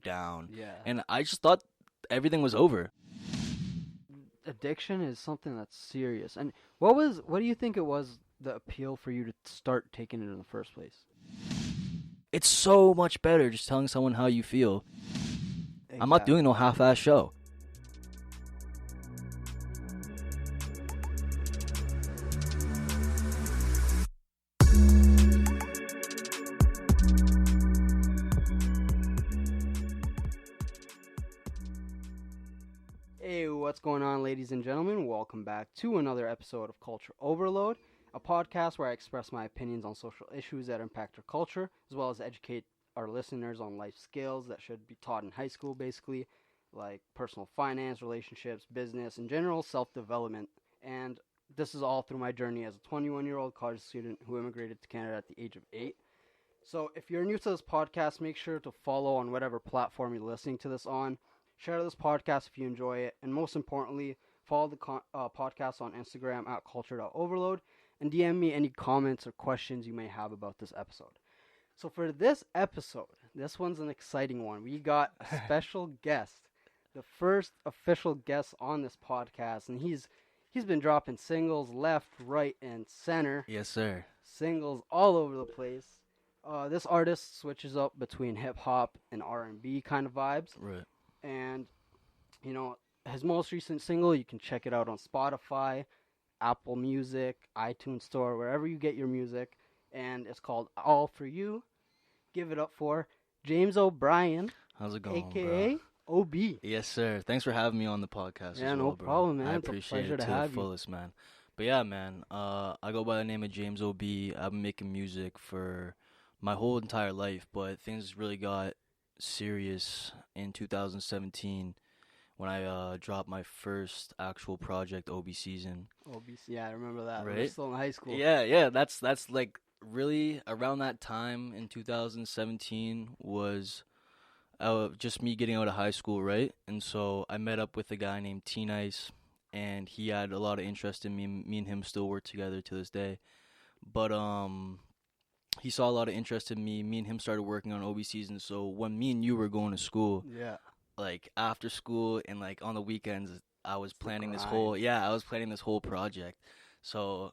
down. Yeah. And I just thought everything was over. Addiction is something that's serious. And what do you think it was the appeal for you to start taking it in the first place? It's so much better just telling someone how you feel. I'm not doing no half-ass show. Hey, what's going on, ladies and gentlemen? Welcome back to another episode of Culture Overload, a podcast where I express my opinions on social issues that impact our culture, as well as educate our listeners on life skills that should be taught in high school, basically, like personal finance, relationships, business, and general self-development. And this is all through my journey as a 21-year-old college student who immigrated to Canada at the age of 8. So if you're new to this podcast, make sure to follow on whatever platform you're listening to this on. Share this podcast if you enjoy it. And most importantly, follow the podcast on Instagram at culture.overload and DM me any comments or questions you may have about this episode. So for this episode, this one's an exciting one. We got a special guest, the first official guest on this podcast. And he's been dropping singles left, right, and center. Yes, sir. Singles all over the place. This artist switches up between hip-hop and R&B kind of vibes. Right. And, you know, his most recent single, you can check it out on Spotify, Apple Music, iTunes Store, wherever you get your music. And it's called All For You. Give it up for James O'Brien. How's it going, a.k.a. bro? OB. Yes, sir. Thanks for having me on the podcast Yeah, as well, no bro. problem, man. I It's a appreciate pleasure it to to the have you. fullest, man. But yeah, man, I go by the name of James OB. I've been making music for my whole entire life, but things really got serious in 2017 when I dropped my first actual project, OB Season. Yeah, I remember that. We were Right? still in high school. Yeah, that's like really around that time in 2017 was just me getting out of high school, right? And so I met up with a guy named T-Nice, and he had a lot of interest in me. Me and him still work together to this day. But he saw a lot of interest in me. Me and him started working on OB Season. So when me and you were going to school, Yeah. like after school and like on the weekends, I was planning this grind. whole project. So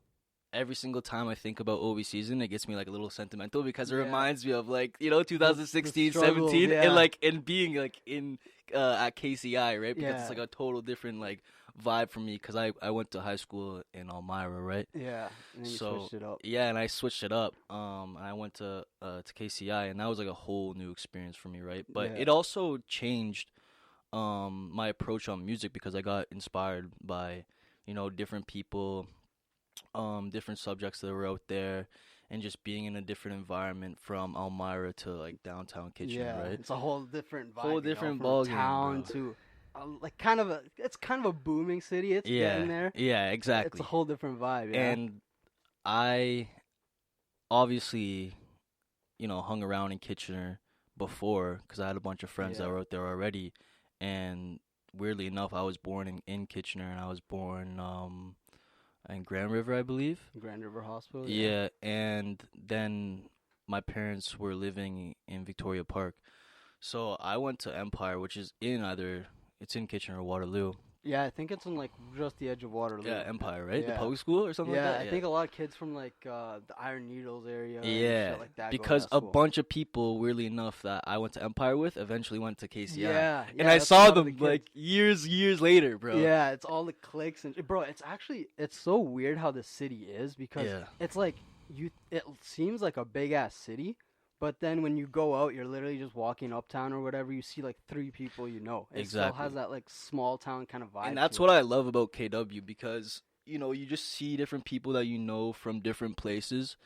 every single time I think about OB Season, it gets me like a little sentimental because it Yeah. reminds me of like, 2016, struggles, 17 yeah. and like and being like in at KCI, right? Because Yeah. it's like a total different like vibe for me because I went to high school in Elmira, right? Yeah. And then you So, switched it up. Yeah, and I switched it up. And I went to KCI, and that was like a whole new experience for me, right? But Yeah. it also changed my approach on music because I got inspired by, different people, different subjects that were out there, and just being in a different environment from Elmira to like downtown Kitchener, Yeah, right? it's a whole different vibe. Whole different from ballgame, town bro. to like it's kind of a booming city. It's getting there. Yeah, exactly. It's a whole different vibe. Yeah. And I obviously, hung around in Kitchener before because I had a bunch of friends that Yeah. were out there already. And weirdly enough, I was born in Kitchener, and I was born in Grand River, I believe. Grand River Hospital. Yeah, and then my parents were living in Victoria Park. So I went to Empire, which is it's in Kitchener or Waterloo. Yeah, I think it's on like just the edge of Waterloo. Yeah, Empire, right? The Yeah. public school or something Yeah, like that? I think a lot of kids from like the Iron Needles area. And Yeah, shit like that because go to a that school. bunch of people, weirdly enough, that I went to Empire with eventually went to KCI. Yeah, And I that's a saw lot of the them kids. like years later, bro. Yeah, it's all the cliques and bro. It's so weird how the city is because Yeah. it's like it seems like a big ass city, but then when you go out, you're literally just walking uptown or whatever. You see like 3 people you know. It still Exactly. has that like small town kind of vibe. And that's what I love about KW because, you just see different people that you know from different places.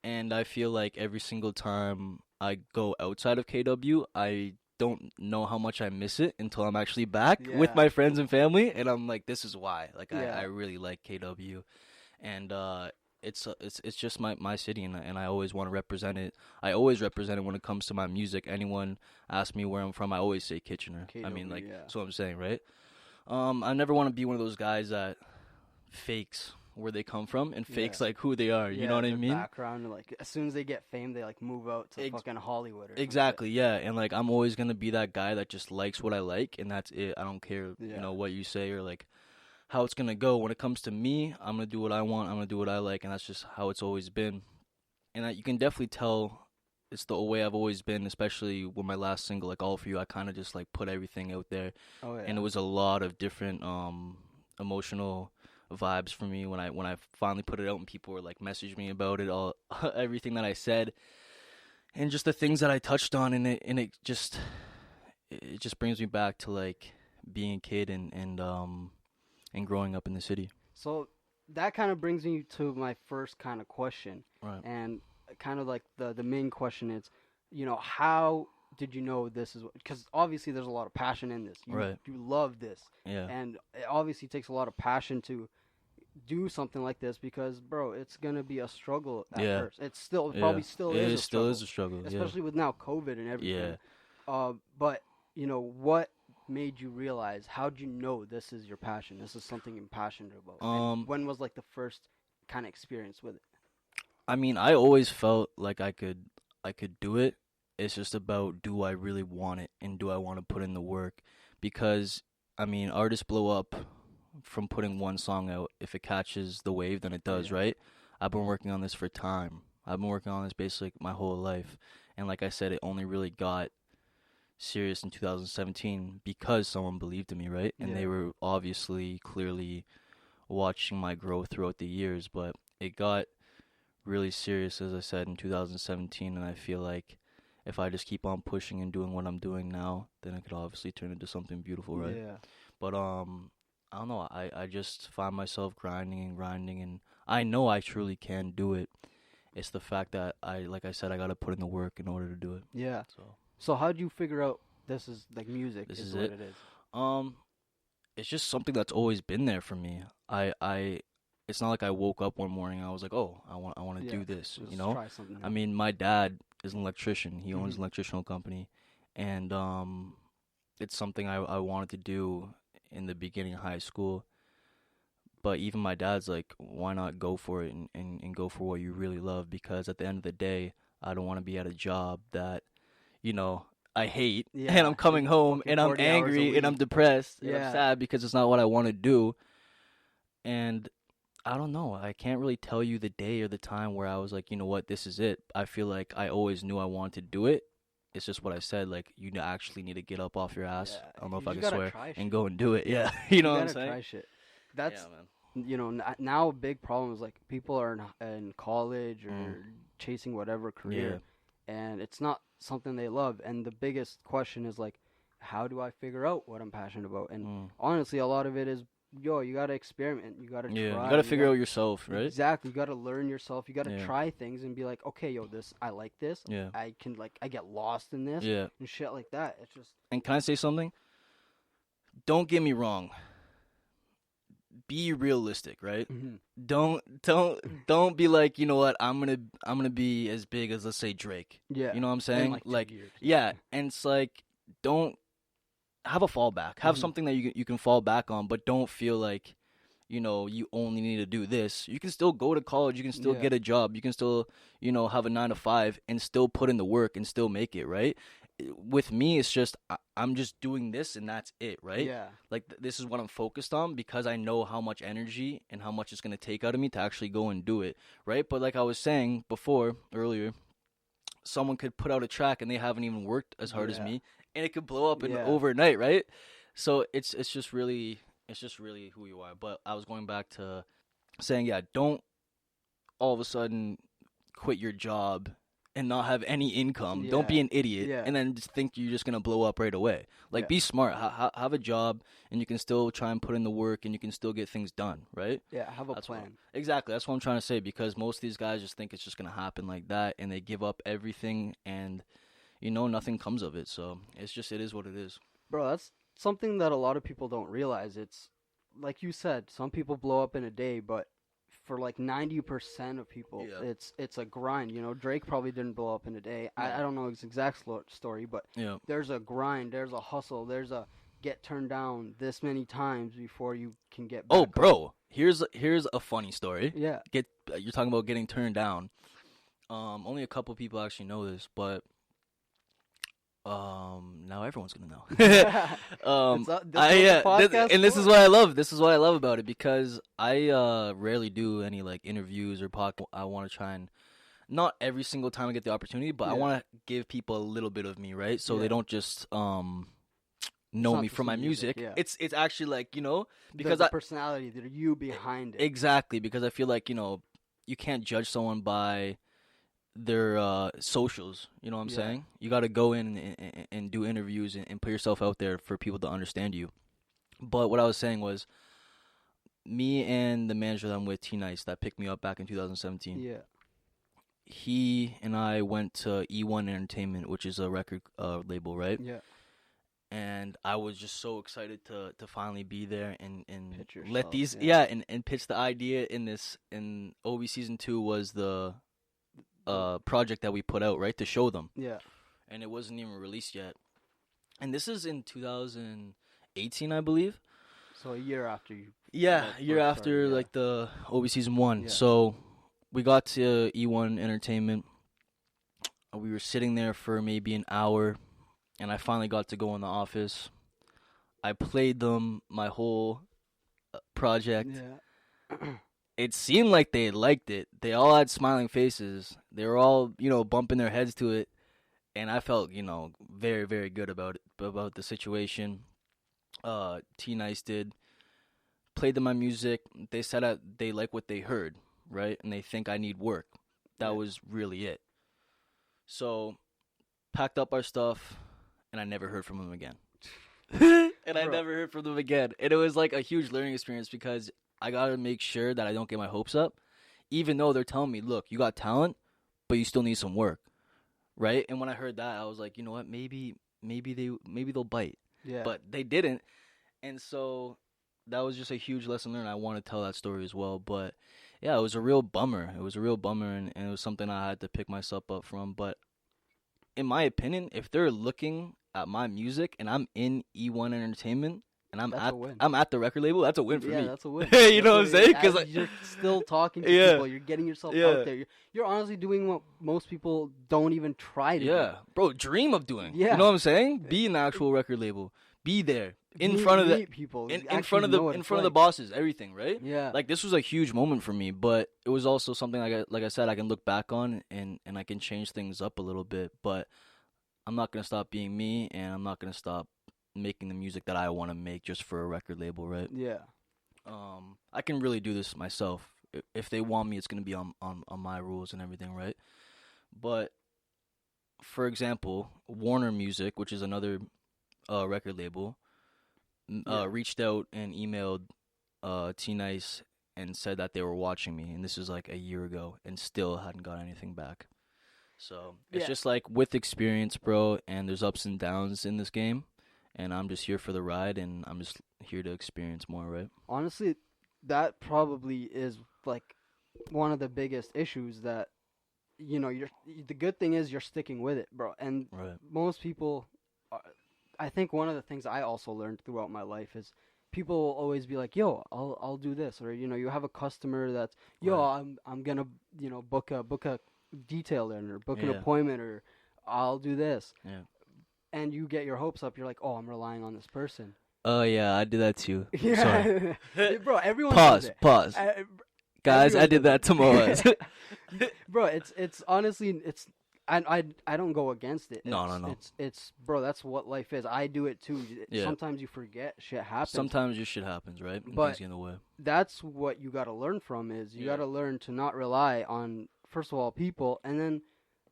And I feel like every single time I go outside of KW, I don't know how much I miss it until I'm actually back with Yeah. my friends and family. And I'm like, this is why. Like, Yeah. I really like KW. And it's just my city, and I always want to represent it. I always represent it when it comes to my music. Anyone asks me where I'm from, I always say Kitchener. I mean, like, yeah. that's what I'm saying, right? I never want to be one of those guys that fakes where they come from and fakes Yeah. like who they are. You know what I their mean? background, like as soon as they get fame, they like move out to Ex- fucking Hollywood or some Exactly, yeah. And like I'm always gonna be that guy that just likes what I like, and that's it. I don't care, shit. you Yeah. know, what you say or like how it's gonna go. When it comes to me, I'm gonna do what I want. I'm gonna do what I like, and that's just how it's always been. And you can definitely tell it's the way I've always been, especially with my last single, like All For You. I kind of just like put everything out there, Oh yeah. and it was a lot of different emotional vibes for me when I finally put it out and people were like messaging me about it, all everything that I said, and just the things that I touched on, and it just brings me back to like being a kid and growing up in the city. So that kind of brings me to my first kind of question, Right. and kind of like the main question is, how did you know this is because obviously there's a lot of passion in this. Right. You love this, Yeah. and it obviously takes a lot of passion to do something like this because, bro, it's gonna be a struggle at Yeah. first. It's still Yeah. probably still It is a still struggle, is a struggle. Yeah. especially with now COVID and everything. Yeah. But what made you realize? How'd you know this is your passion? This is something you're passionate about. And when was like the first kind of experience with it? I mean, I always felt like I could do it. It's just about, do I really want it and do I want to put in the work? Because I mean, artists blow up from putting one song out. If it catches the wave, then it does, Yeah. right? I've been working on this for time. I've been working on this basically my whole life. And like I said, it only really got serious in 2017 because someone believed in me, right? And Yeah. they were obviously clearly watching my growth throughout the years, but it got really serious, as I said, in 2017, and I feel like if I just keep on pushing and doing what I'm doing now, then it could obviously turn into something beautiful, right? Yeah. But I don't know. I just find myself grinding, and I know I truly can do it. It's the fact that like I said, I gotta put in the work in order to do it. Yeah. So So how'd you figure out this is like music? This is is what it? it is. um, it's just something that's always been there for me. It's not like I woke up one morning and I was like, oh, I want to Yeah. do this, Just you know? try something. I mean, my dad is an electrician. He owns Mhm. an electrical company, and it's something I wanted to do in the beginning of high school. But even my dad's like, why not go for it and go for what you really love? Because at the end of the day, I don't want to be at a job that, you know, I hate, and Yeah, I'm coming home fucking and I'm 40 hours a angry and I'm week. depressed and I'm Yeah. sad because it's not what I want to do. And I don't know. I can't really tell you the day or the time where I was like, you know what, this is it. I feel like I always knew I wanted to do it. It's just what I said. Like, you actually need to get up off your ass. Yeah, I don't know if you I just can gotta swear try and shit. go and do it. Yeah, you You know what I'm gotta saying? try shit. That's Yeah, man. now a big problem is like people are in college or Mm. chasing whatever career, and it's not something they love. And the biggest question is like, how do I figure out what I'm passionate about? And Mm. honestly, a lot of it is, you gotta experiment, you gotta Yeah, try, you gotta figure out yourself, right? exactly. You gotta learn yourself. You gotta Yeah. try things and be like, okay, this I like this. Yeah, I get lost in this yeah. and shit like that. It's just And can I say something? Don't get me wrong. Be realistic, right? Don't be like, you know what? I'm gonna be as big as, let's say, Drake. yeah. You know what I'm In saying? like 2 Like, years. yeah. And it's like, don't have a fallback. Have Mhm. something that you can fall back on, but don't feel like, you only need to do this. You can still go to college. You can still Yeah. get a job. You can still, have a 9 to 5 and still put in the work and still make it, right? With me, it's just I'm just doing this and that's it, right? Yeah. Like this is what I'm focused on because I know how much energy and how much it's gonna take out of me to actually go and do it, right? But like I was saying earlier, someone could put out a track and they haven't even worked as hard as Yeah. me, and it could blow up in Yeah. overnight, right? So it's just really who you are. But I was going back to saying, yeah, don't all of a sudden quit your job and not have any income. Don't be Yeah. an idiot Yeah. and then just think you're just gonna blow up right away. Like, Yeah. be smart. Have a job, and you can still try and put in the work, and you can still get things done, right? Yeah, have a That's what plan. Exactly. That's what I'm trying to say, because most of these guys just think it's just gonna happen like that, and they give up everything, and nothing comes of it. So it is what it is. Bro, that's something that a lot of people don't realize. It's like you said, some people blow up in a day, but for like 90% of people, Yeah. it's a grind. Drake probably didn't blow up in a day. I don't know his exact story, but Yeah. there's a grind, there's a hustle, there's a get turned down this many times before you can get back Oh, up. bro, here's a funny story. Yeah. You're talking about getting turned down. Only a couple people actually know this, but now everyone's gonna know. This is what I love. This is what I love about it, because I rarely do any like interviews or podcast. I want to try and, not every single time I get the opportunity, but I want to give people a little bit of me, right? So they don't just know me from my music. Yeah. It's actually like, because the personality, the you behind it. Exactly, because I feel like, you can't judge someone by their socials. You know what I'm saying? You got to go in and do interviews and put yourself out there for people to understand you. But what I was saying was, me and the manager that I'm with, T Nice, that picked me up back in 2017. Yeah. He and I went to E1 Entertainment, which is a record label, right? Yeah. And I was just so excited to finally be there and Pitch let yourself, these and pitch the idea in OB season 2 was the project that we put out, right, to show them. Yeah. And it wasn't even released yet. And this is in 2018, I believe. So a year after you. Yeah, a year after like the OB season 1. Yeah. So we got to E1 Entertainment. We were sitting there for maybe an hour, and I finally got to go in the office. I played them my whole project. Yeah. It seemed like they liked it. They all had smiling faces. They were all, bumping their heads to it. And I felt, very, very good about the situation. T Nice did. Played them my music. They said they like what they heard, right? And they think I need work. That was really it. So, packed up our stuff, and I never heard from them again. And I never heard from them again. And it was like a huge learning experience, because I got to make sure that I don't get my hopes up, even though they're telling me, look, you got talent, but you still need some work, right? And when I heard that, I was like, you know what, maybe they'll bite. Yeah. But they didn't. And so that was just a huge lesson learned. I want to tell that story as well. But yeah, it was a real bummer. And it was something I had to pick myself up from. But in my opinion, if they're looking at my music and I'm in E1 Entertainment, and I'm at the record label, that's a win for me. Yeah, that's a win. You know what I'm saying? Because you're still talking to people. You're getting yourself out there. You're honestly doing what most people don't even try to do. Yeah. Bro, dream of doing. Yeah. You know what I'm saying? Be an actual record labal. Be there. In front of the people. In front of the bosses, everything, right? Yeah. Like, this was a huge moment for me, but it was also something like I said, I can look back on and I can change things up a little bit, but I'm not going to stop being me, and I'm not going to stop making the music that I want to make just for a record label, right? Yeah. I can really do this myself. If they want me, it's going to be on my rules and everything, right? But for example, Warner Music, which is another record label, reached out and emailed T Nice and said that they were watching me, and this was like a year ago, and still hadn't got anything back. So it's just like with experience, bro, and there's ups and downs in this game. And I'm just here for the ride, and I'm just here to experience more, right? Honestly, that probably is like one of the biggest issues that, the good thing is you're sticking with it, bro. And most people, I think one of the things I also learned throughout my life is people will always be like, yo, I'll do this. Or, you have a customer that's, yo, I'm going to, book a detail in, or book an appointment, or I'll do this. Yeah. And you get your hopes up. You're like, oh, I'm relying on this person. Oh, yeah, I did that too. Yeah. Bro, everyone does it. Pause. Guys, I did that to Moaz. Bro, it's honestly, I don't go against it. No. It's bro, that's what life is. I do it too. Yeah. Sometimes you forget shit happens. Sometimes your shit happens, right? And but things get in the way. That's what you got to learn from is you got to learn to not rely on, first of all, people, and then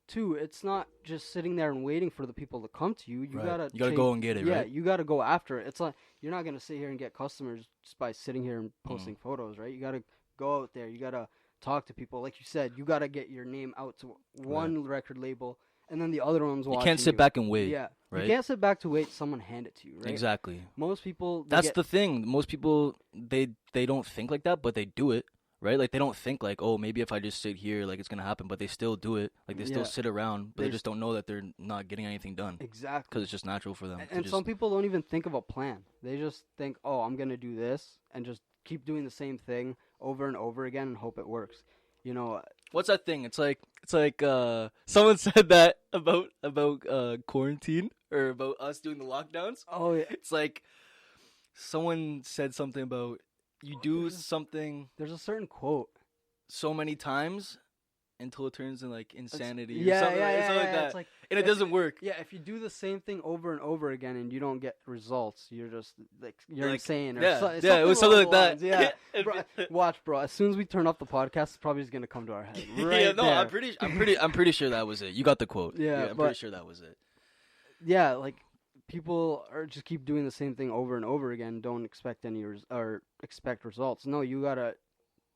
two, it's not just sitting there and waiting for the people to come to you. You gotta go and get it, right? Yeah, you gotta go after it. It's like you're not gonna sit here and get customers just by sitting here and posting photos, right? You gotta go out there. You gotta talk to people. Like you said, you gotta get your name out to one record label, and then the other ones watching. You can't sit back and wait. Yeah, right? You can't sit back to wait someone hand it to you, right? Exactly. Most people. That's the thing. Most people they don't think like that, but they do it, right? Like they don't think like, oh, maybe if I just sit here, like it's gonna happen, but they still do it. Like they still sit around, but they just don't know that they're not getting anything done. Exactly. Because it's just natural for them. And some people don't even think of a plan. They just think, oh, I'm gonna do this, and just keep doing the same thing over and over again and hope it works. You know. What's that thing? It's like someone said that about quarantine or about us doing the lockdowns. Oh yeah. It's like someone said something about you do something. There's a certain quote. So many times until it turns into like insanity. Yeah, or something, yeah, something like that. It's like, and it doesn't work. Yeah, if you do the same thing over and over again and you don't get results, you're just like you're insane. Or it was something like that. Yeah, bro, watch, bro. As soon as we turn off the podcast, it's probably just gonna come to our head. Right yeah, no, there. I'm pretty sure that was it. You got the quote. Yeah, I'm pretty sure that was it. Yeah, like people are just keep doing the same thing over and over again. Don't expect any or expect results. No, you gotta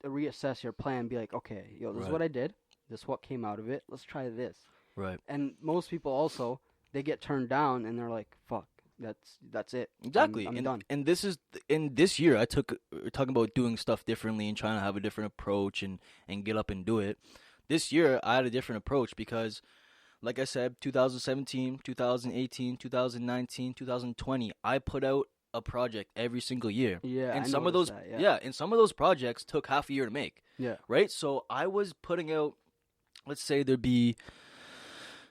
reassess your plan. Be like, okay, this is what I did. This is what came out of it. Let's try this. Right. And most people also, they get turned down and they're like, fuck, that's it. Exactly. I'm done. And this is in this year we're talking about doing stuff differently and trying to have a different approach and get up and do it. This year I had a different approach because like I said, 2017, 2018, 2019, 2020, I put out a project every single year. Yeah. And I some of those that, and some of those projects took half a year to make. Yeah. Right? So I was putting out, let's say there'd be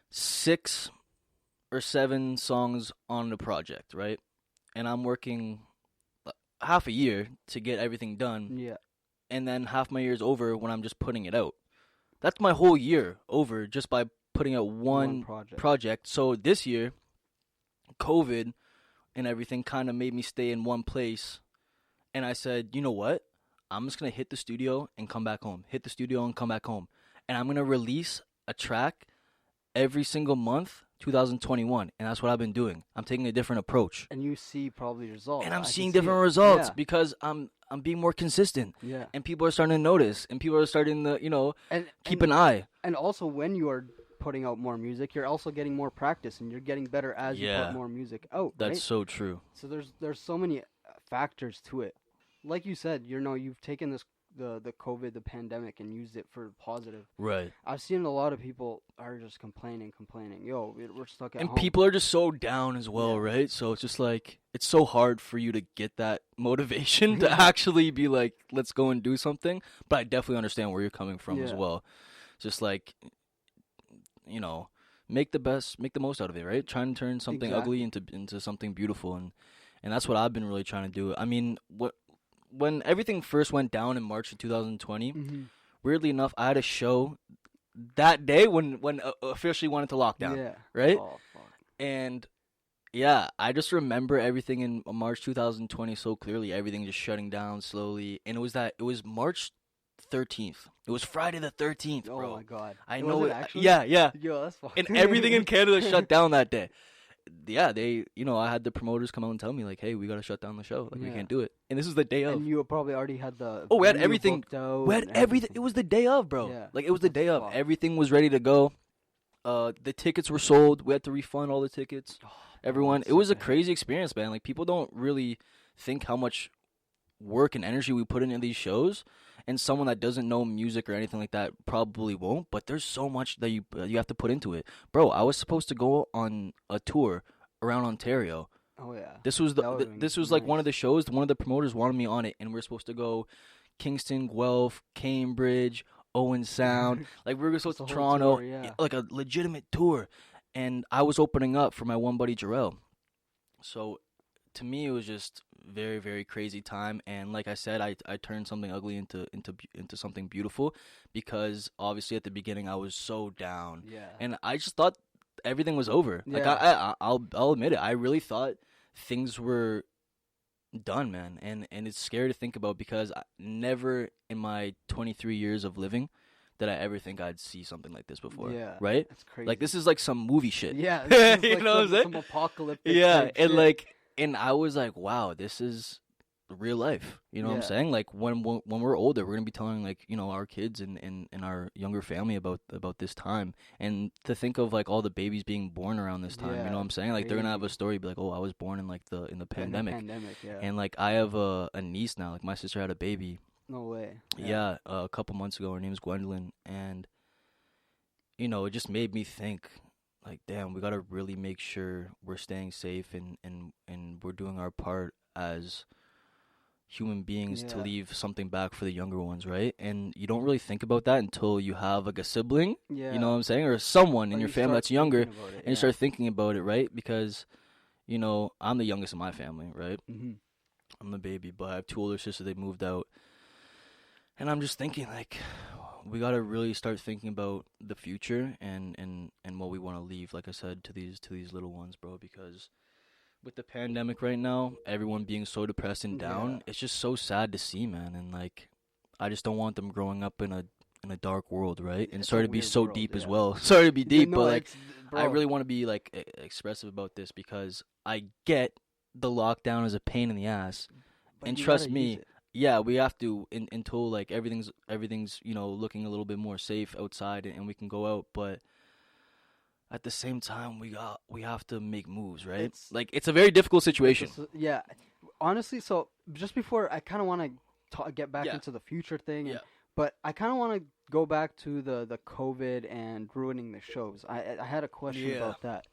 6 or 7 songs on the project, right? And I'm working half a year to get everything done. Yeah. And then half my year is over when I'm just putting it out. That's my whole year over just by putting out one project. So this year, COVID and everything kind of made me stay in one place. And I said, you know what? I'm just going to hit the studio and come back home. Hit the studio and come back home. And I'm going to release a track every single month, 2021. And that's what I've been doing. I'm taking a different approach. And you see probably results. And I'm seeing different results because I'm being more consistent. Yeah. And people are starting to notice. And people are starting to, keep an eye. And also when you are putting out more music, you're also getting more practice and you're getting better as you put more music out. That's so true. So there's so many factors to it. Like you said, you've taken this the COVID, the pandemic, and used it for positive. Right. I've seen a lot of people are just complaining. Yo, we're stuck at home. And people are just so down as well, right? So it's just like, it's so hard for you to get that motivation to actually be like, let's go and do something. But I definitely understand where you're coming from as well. Just like, make the most out of it, right? Try and turn something ugly into something beautiful. And that's what I've been really trying to do. I mean, when everything first went down in March of 2020, weirdly enough, I had a show that day when officially went into lockdown, right? Oh, fuck. And yeah, I just remember everything in March 2020 so clearly, everything just shutting down slowly. And it was March 13th. It was Friday the 13th, bro. Oh my god. I know it. Actually? Yeah. Yo, that's fucking. And everything in Canada shut down that day. Yeah, they, I had the promoters come out and tell me, like, hey, we got to shut down the show. Like, we can't do it. And this was the day of. And you probably already had the. Oh, we had everything. We had everything. It was the day of, bro. Yeah. Like, it was the day of. Everything was ready to go. The tickets were sold. We had to refund all the tickets. Everyone. It was a crazy experience, man. Like, people don't really think how much work and energy we put into these shows. And someone that doesn't know music or anything like that probably won't. But there's so much that you have to put into it. Bro, I was supposed to go on a tour around Ontario. Oh, yeah. This was like one of the shows. One of the promoters wanted me on it. And we were supposed to go Kingston, Guelph, Cambridge, Owen Sound. Like, we were supposed to Toronto. Tour, like a legitimate tour. And I was opening up for my one buddy, Jarrell. So, to me, it was just very, very crazy time. And like I said, I turned something ugly into something beautiful because obviously at the beginning I was so down. Yeah. And I just thought everything was over. Yeah. Like I'll admit it. I really thought things were done, man. And it's scary to think about because never in my 23 years of living did I ever think I'd see something like this before. Yeah. Right? That's crazy. Like, this is like some movie shit. Yeah. This is you like know what I'm saying? Some apocalyptic. Yeah. And shit. like. And I was like, wow, this is real life. You know what I'm saying? Like, when we're older, we're going to be telling, like, our kids and our younger family about this time. And to think of, like, all the babies being born around this time, you know what I'm saying? Like, they're going to have a story, be like, oh, I was born in, like, in the pandemic. Yeah. And, like, I have a niece now. Like, my sister had a baby No way. Yeah, a couple months ago. Her name's Gwendolyn, and it just made me think, like, damn, we gotta really make sure we're staying safe and we're doing our part as human beings to Yeah. leave something back for the younger ones, right? And you don't really think about that until you have like a sibling, Yeah. you know what I'm saying, or someone in Or your you family start that's younger, thinking about it, and you start thinking about it, right? Because I'm the youngest in my family, right? Mm-hmm. I'm the baby, but I have two older sisters. They moved out, and I'm just thinking like we gotta really start thinking about the future and what we want to leave. Like I said, to these little ones, bro, because with the pandemic right now, everyone being so depressed and down, Yeah. it's just so sad to see, man. And like, I just don't want them growing up in a dark world, right? And It's a sorry to be weird so world, deep as yeah. well. Sorry to be deep, No, but like, bro. I really want to be like expressive about this because I get the lockdown is a pain in the ass, But and you trust gotta me, use it. yeah, we have to until like everything's looking a little bit more safe outside and we can go out, but at the same time we have to make moves, right? Like it's a very difficult situation. Yeah. Honestly, so just before I kind of want to get back Yeah. into the future thing, Yeah. but I kind of want to go back to the COVID and ruining the shows. I had a question Yeah. about that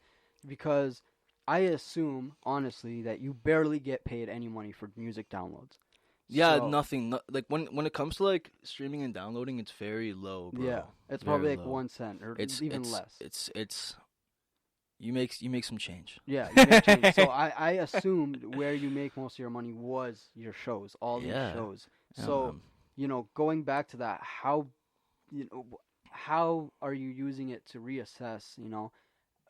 because I assume honestly that you barely get paid any money for music downloads. Yeah, So, nothing. Like when it comes to like streaming and downloading, it's very low, bro. yeah, it's Very probably like low. 1 cent or It's even it's, less. It's you make some change. Yeah, you make change. So I assumed where you make most of your money was your shows, all these Yeah. shows. Yeah, So, man. going back to that, how are you using it to reassess,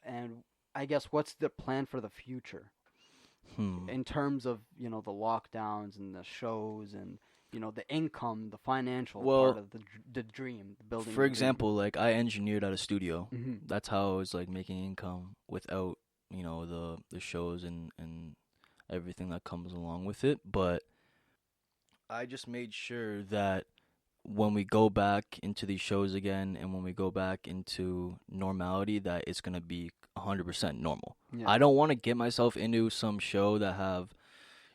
and I guess what's the plan for the future in terms of, the lockdowns and the shows and, the income, the financial Well, part of the dream, the building. For example, like I engineered at a studio. Hmm. That's how I was like making income without, the shows and everything that comes along with it. But I just made sure that when we go back into these shows again and when we go back into normality, that it's going to be 100% normal. Yeah. I don't want to get myself into some show that have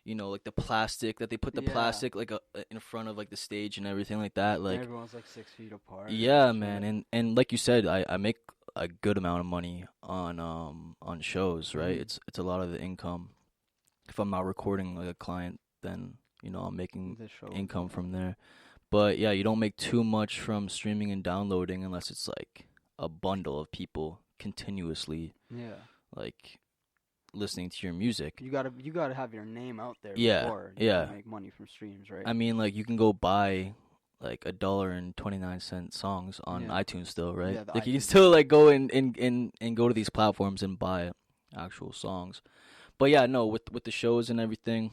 like the plastic that they put the Yeah. plastic like in front of like the stage and everything like that. Like Everyone's like 6 feet apart. yeah, and man, shit. and like you said, I make a good amount of money on shows, right? Mhm. It's a lot of the income. If I'm not recording like a client, then I'm making The show. income from there. But yeah, you don't make too much from streaming and downloading unless it's like a bundle of people continuously Yeah. like listening to your music. You gotta have your name out there Yeah, before you yeah. can make money from streams, right? I mean, like you can go buy like $1.29 songs on Yeah. iTunes still, right? Yeah, the like you can iTunes. still like go and go to these platforms and buy actual songs. But yeah, no, with the shows and everything,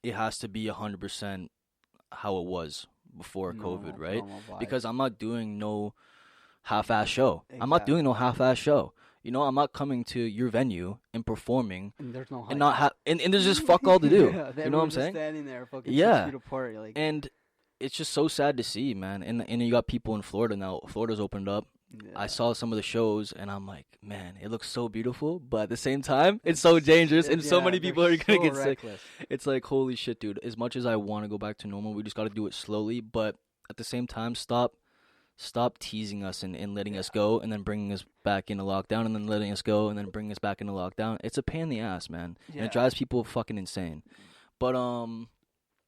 it has to be 100% how it was before COVID, right? Normal vibe. Because I'm not doing no half-ass show. I'm not Exactly. doing no half-ass show. I'm not coming to your venue and performing and there's no hype. and not and there's just fuck all to do. Yeah, You know what I'm just saying? Standing there, fucking Yeah. 6 feet apart, you're like, And it's just so sad to see, man. And you got people in Florida now. Florida's opened up. yeah. I saw some of the shows, and I'm like, man, it looks so beautiful, but at the same time, it's so dangerous, and so many they're people are gonna so get sick. reckless. It's like, holy shit, dude. As much as I want to go back to normal, we just got to do it slowly. But at the same time, stop teasing us and letting us go, and then bringing us back into lockdown, and then letting us go, and then bringing us back into lockdown. It's a pain in the ass, man, and Yeah. it drives people fucking insane. But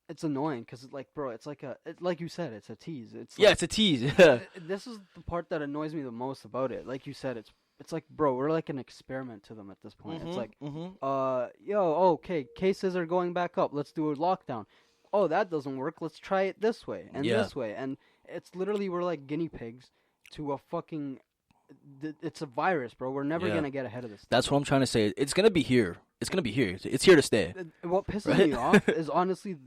It's annoying because, like, bro, it's like like you said, it's a tease. It's yeah, like, it's a tease. Yeah. this is the part that annoys me the most about it. Like you said, it's like, bro, we're like an experiment to them at this point. It's like, okay, cases are going back up. Let's do a lockdown. Oh, that doesn't work. Let's try it this way and Yeah. this way. And it's literally we're like guinea pigs to a fucking. It's a virus, bro. We're never Yeah. gonna get ahead of this. That's what I'm trying to say. It's gonna be here. It's gonna be here. It's here to stay. What pisses Right? me off is honestly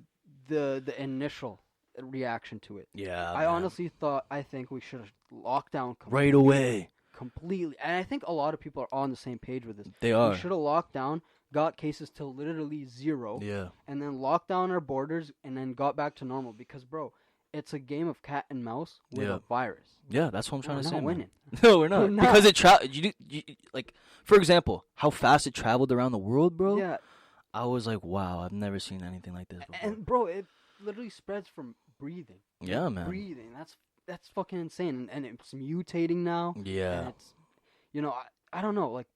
the initial reaction to it. Yeah. I honestly I think we should have locked down right away. completely. And I think a lot of people are on the same page with this. They are. We should have locked down, got cases to literally zero, Yeah. and then locked down our borders, and then got back to normal. Because, bro, it's a game of cat and mouse with Yeah. a virus. Yeah, that's what I'm trying We're to not say. Man. winning. No, we're not. We're not. Because like, for example, how fast it traveled around the world, bro. Yeah, I was like, wow, I've never seen anything like this before. and bro, it literally spreads from breathing. Yeah, man. Breathing. That's fucking insane. And it's mutating now. Yeah. And it's, I don't know, like,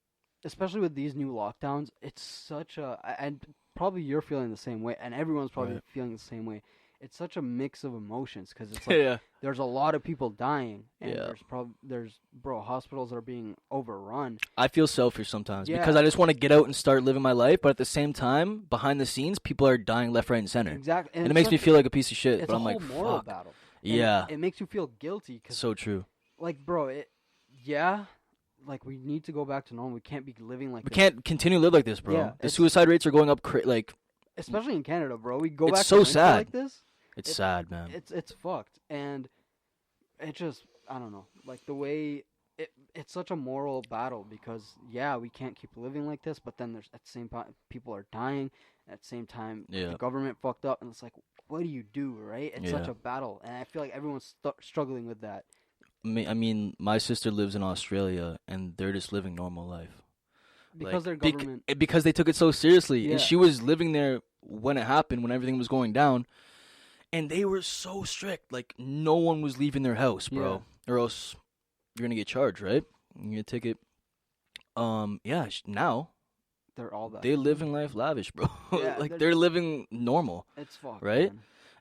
especially with these new lockdowns, it's such a, and probably you're feeling the same way, and everyone's probably feeling the same way. It's such a mix of emotions because it's like Yeah. there's a lot of people dying, and Yeah. there's hospitals are being overrun. I feel selfish sometimes because I just want to get out and start living my life, but at the same time, behind the scenes, people are dying left, right, and center. Exactly, and it makes me feel like a piece of shit. It's But a I'm whole like, moral fuck. battle. Yeah. It makes you feel guilty. Cause, So true. like, bro, like, we need to go back to normal. We can't be living like We this. can't continue to live like this, bro. Yeah, the suicide rates are going up, like, especially in Canada, bro. We go It's back so to sad. like this. it's sad, man. It's fucked, and it just, I don't know, like the way it's such a moral battle because we can't keep living like this, but then there's at the same time people are dying. At the same time, the government fucked up, and it's like, what do you do, right? It's such a battle, and I feel like everyone's struggling with that. I mean, my sister lives in Australia, and they're just living normal life. Because their government... because they took it so seriously. Yeah. And she was living there when it happened, when everything was going down. And they were so strict. Like, no one was leaving their house, bro. Or else you're going to get charged, right? You get a ticket. Now... They're all that. They live in life lavish, bro. Yeah, like, they're living normal. It's fucked, right?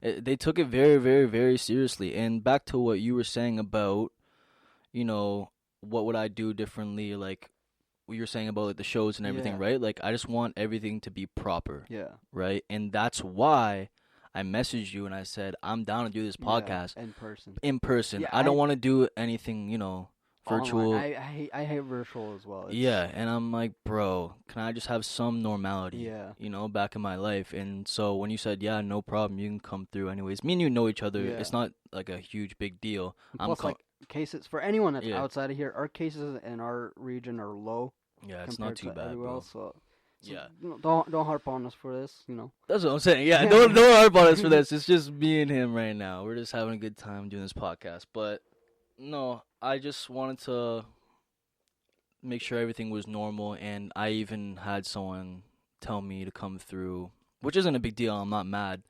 They took it very, very, very seriously. And back to what you were saying about, what would I do differently, like what you were saying about like the shows and everything, right? Like, I just want everything to be proper, right? And that's why I messaged you and I said, I'm down to do this podcast in person. Yeah, I don't want to do anything, virtual. I hate virtual as well. And I'm like, bro, can I just have some normality, back in my life? And so when you said, no problem, you can come through anyways. Me and you know each other. It's not like a huge big deal. Plus, like, cases, for anyone that's outside of here, our cases in our region are low. Yeah, it's not too bad, bro. Else, so don't harp on us for this, That's what I'm saying. Yeah, don't harp on us for this. It's just me and him right now. We're just having a good time doing this podcast. But no, I just wanted to make sure everything was normal, and I even had someone tell me to come through, which isn't a big deal. I'm not mad,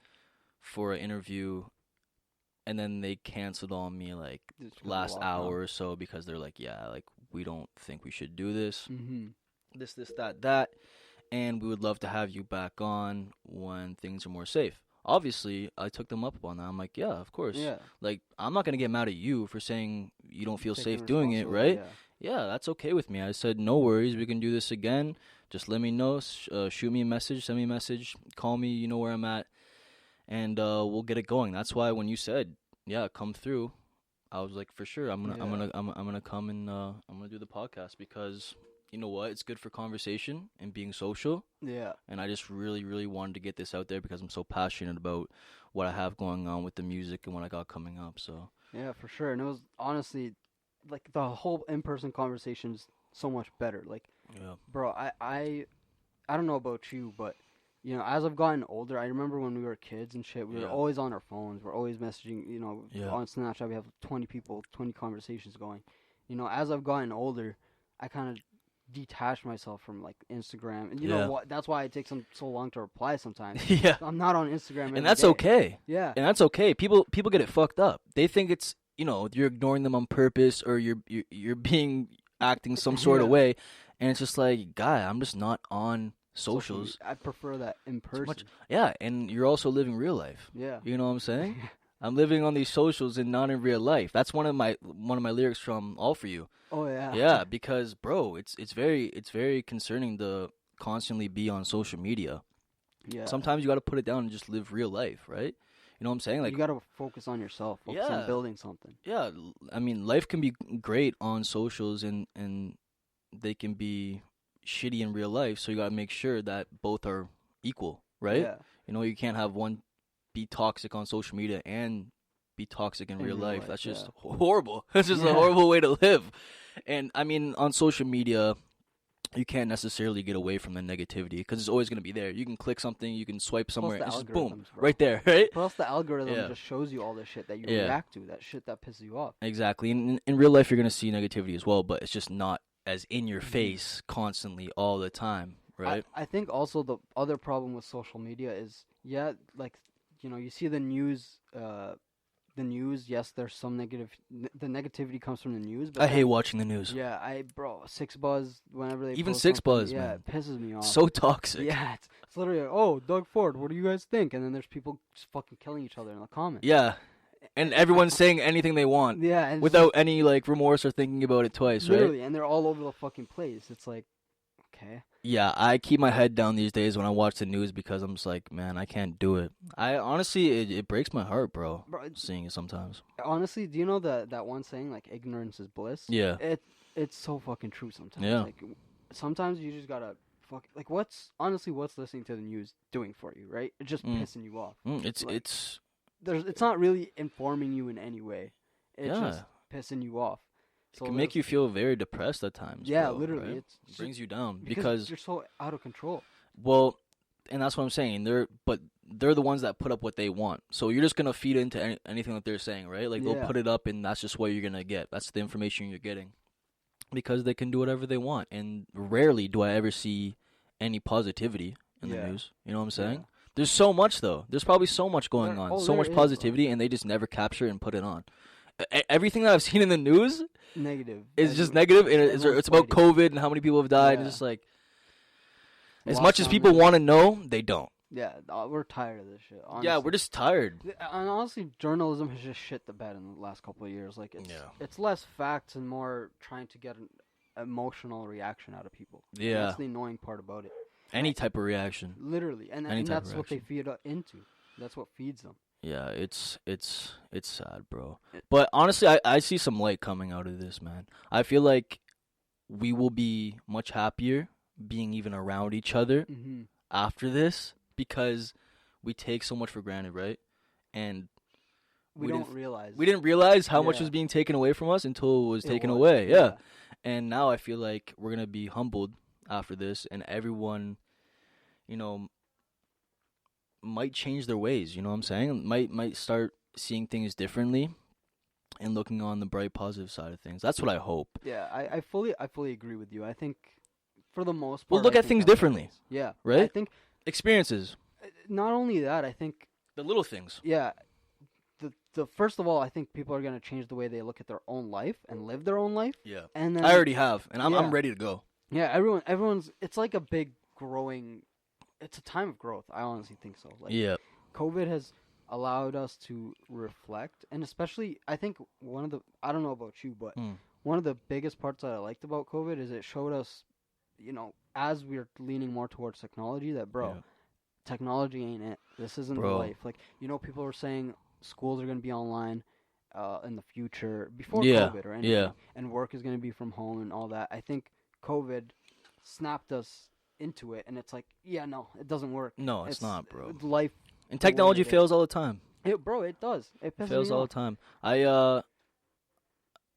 for an interview, and then they canceled on me like last hour or so because they're like, we don't think we should do this. Mm-hmm. This, that, and we would love to have you back on when things are more safe. Obviously, I took them up on that. I'm like, yeah, of course. Yeah. Like, I'm not going to get mad at you for saying you don't feel safe doing it, right? Yeah, that's okay with me. I said, no worries, we can do this again. Just let me know, shoot me a message, send me a message, call me, you know where I'm at, and we'll get it going. That's why when you said, come through, I was like, for sure, I'm gonna come and I'm gonna do the podcast because you know what? It's good for conversation and being social. Yeah. And I just really, really wanted to get this out there because I'm so passionate about what I have going on with the music and what I got coming up. So yeah, for sure. And it was honestly like the whole in-person conversation's so much better. Like, bro, I don't know about you, but as I've gotten older, I remember when we were kids and shit, we were always on our phones. We're always messaging, on Snapchat. We have 20 people, 20 conversations going. As I've gotten older, I kind of detach myself from like Instagram, and you know what? That's why it takes them so long to reply sometimes. I'm not on Instagram, and that's okay. Yeah, and that's okay. People get it fucked up. They think it's you're ignoring them on purpose or you're being acting some sort of way, and it's just like, guy, I'm just not on socials. I prefer that in person. And you're also living real life. Yeah, you know what I'm saying? I'm living on these socials and not in real life. That's one of my lyrics from All For You. Oh yeah. Yeah, because bro, it's very concerning to constantly be on social media. Yeah. Sometimes you got to put it down and just live real life, right? You know what I'm saying? Like, you got to focus on yourself, focus on building something. Yeah, I mean, life can be great on socials and they can be shitty in real life, so you got to make sure that both are equal, right? Yeah. You can't have one be toxic on social media and be toxic in real life. That's just horrible. That's just a horrible way to live. And I mean, on social media, you can't necessarily get away from the negativity because it's always going to be there. You can click something, you can swipe somewhere, and just boom, right there, right? Plus, the algorithm just shows you all the shit that you react to, that shit that pisses you off. Exactly. And in real life, you're going to see negativity as well, but it's just not as in your face constantly all the time, right? I think also the other problem with social media is, like, you see the news. Yes, there's some the negativity comes from the news. But I hate watching the news. Yeah, bro, Six Buzz. Whenever they Even post Six something, Buzz, yeah, man. it pisses me off. So toxic. Yeah, it's literally like, oh, Doug Ford, what do you guys think? And then there's people just fucking killing each other in the comments. Yeah, and everyone's saying anything they want. Yeah, and without any like remorse or thinking about it twice, literally, right? and they're all over the fucking place. It's like, okay. Yeah, I keep my head down these days when I watch the news because I'm just like, man, I can't do it. I honestly, it breaks my heart, bro. Seeing it sometimes. Honestly, do you know that one saying like ignorance is bliss? Yeah. It's so fucking true sometimes. Yeah. Like sometimes you just gotta like what's listening to the news doing for you, right? It's just pissing you off. It's not really informing you in any way. It's just pissing you off. So it can make you feel very depressed at times. Yeah, bro, literally. Right? It brings you down because you're so out of control. Well, and that's what I'm saying. They're the ones that put up what they want. So you're just gonna feed into anything that they're saying, right? Like they'll put it up, and that's just what you're gonna get. That's the information you're getting, because they can do whatever they want. And rarely do I ever see any positivity in the news. You know what I'm saying? Yeah. There's so much though. There's probably so much going on, so much positivity, and they just never capture it and put it on. Everything that I've seen in the news is just negative, and it's about COVID and how many people have died. And it's just like, as much as people want to know, they don't. Yeah, we're tired of this shit. Honestly. Yeah, we're just tired. And honestly, journalism has just shit the bed in the last couple of years. Like, it's less facts and more trying to get an emotional reaction out of people. Yeah, and that's the annoying part about it. Any type of reaction, literally, and that's what they feed into. That's what feeds them. Yeah, it's sad, bro. But honestly, I see some light coming out of this, man. I feel like we will be much happier being even around each other after this, because we take so much for granted, right? And we didn't realize how much was being taken away from us until it was taken away. Yeah. And now I feel like we're gonna be humbled after this, and everyone, might change their ways, you know what I'm saying? Might start seeing things differently and looking on the bright positive side of things. That's what I hope. Yeah, I fully agree with you. I think for the most part, we'll look at things differently. Yeah. Right? I think experiences. Not only that, I think the little things. Yeah. The first of all, I think people are going to change the way they look at their own life and live their own life. Yeah. And then, I already have, and I'm ready to go. Yeah, everyone's it's like a big growing, it's a time of growth. I honestly think so. Like, COVID has allowed us to reflect, and especially I think I don't know about you, but one of the biggest parts that I liked about COVID is it showed us, as we're leaning more towards technology, that technology ain't it. This isn't the life. Like, people were saying schools are going to be online in the future before COVID or anything, and work is going to be from home and all that. I think COVID snapped us into it, and it's like, no, it doesn't work. No, it's not, bro. Life and technology fails all the time. It does. It fails all the time.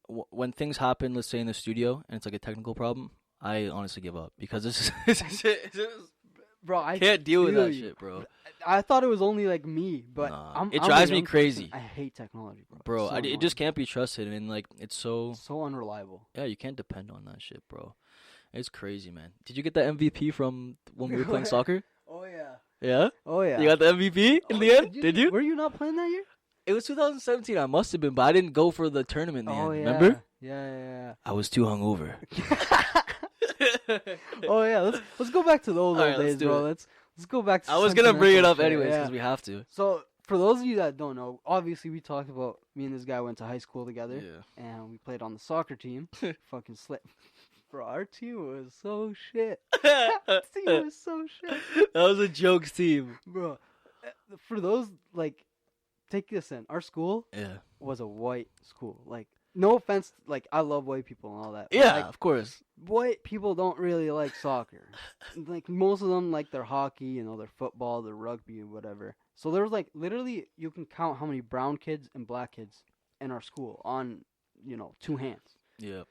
When things happen, let's say in the studio, and it's like a technical problem, I honestly give up, because it's bro, I can't deal with that shit, bro. I thought it was only like me, but it drives me crazy. I hate technology, bro. It just can't be trusted, and like it's so unreliable. Yeah, you can't depend on that shit, bro. It's crazy, man. Did you get the MVP from when we were playing soccer? Oh yeah. Yeah? Oh yeah. You got the MVP in the end? Did you? Were you not playing that year? It was 2017. I must have been, but I didn't go for the tournament in the end. Yeah. Remember? Yeah. I was too hungover. Oh yeah, let's go back to the old days, bro. Let's go back to I was gonna bring it up anyways because we have to. So for those of you that don't know, obviously we talked about me and this guy went to high school together, and we played on the soccer team. Fucking slip. Bro, our team was so shit. Our team was so shit. That was a jokes team, bro. For those, like, take this in. Our school was a white school. Like, no offense, like, I love white people and all that. Yeah, like, of course. White people don't really like soccer. Like, most of them like their hockey, their football, their rugby, and whatever. So there was, like, literally, you can count how many brown kids and black kids in our school on, 2 hands. Yeah.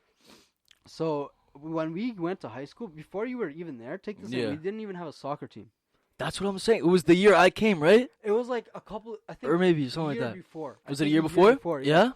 So when we went to high school, before you were even there, take this in, we didn't even have a soccer team. That's what I'm saying. It was the year I came, right? It was like a couple, I think. Or maybe something like that. Before. Was it a year before? Yeah?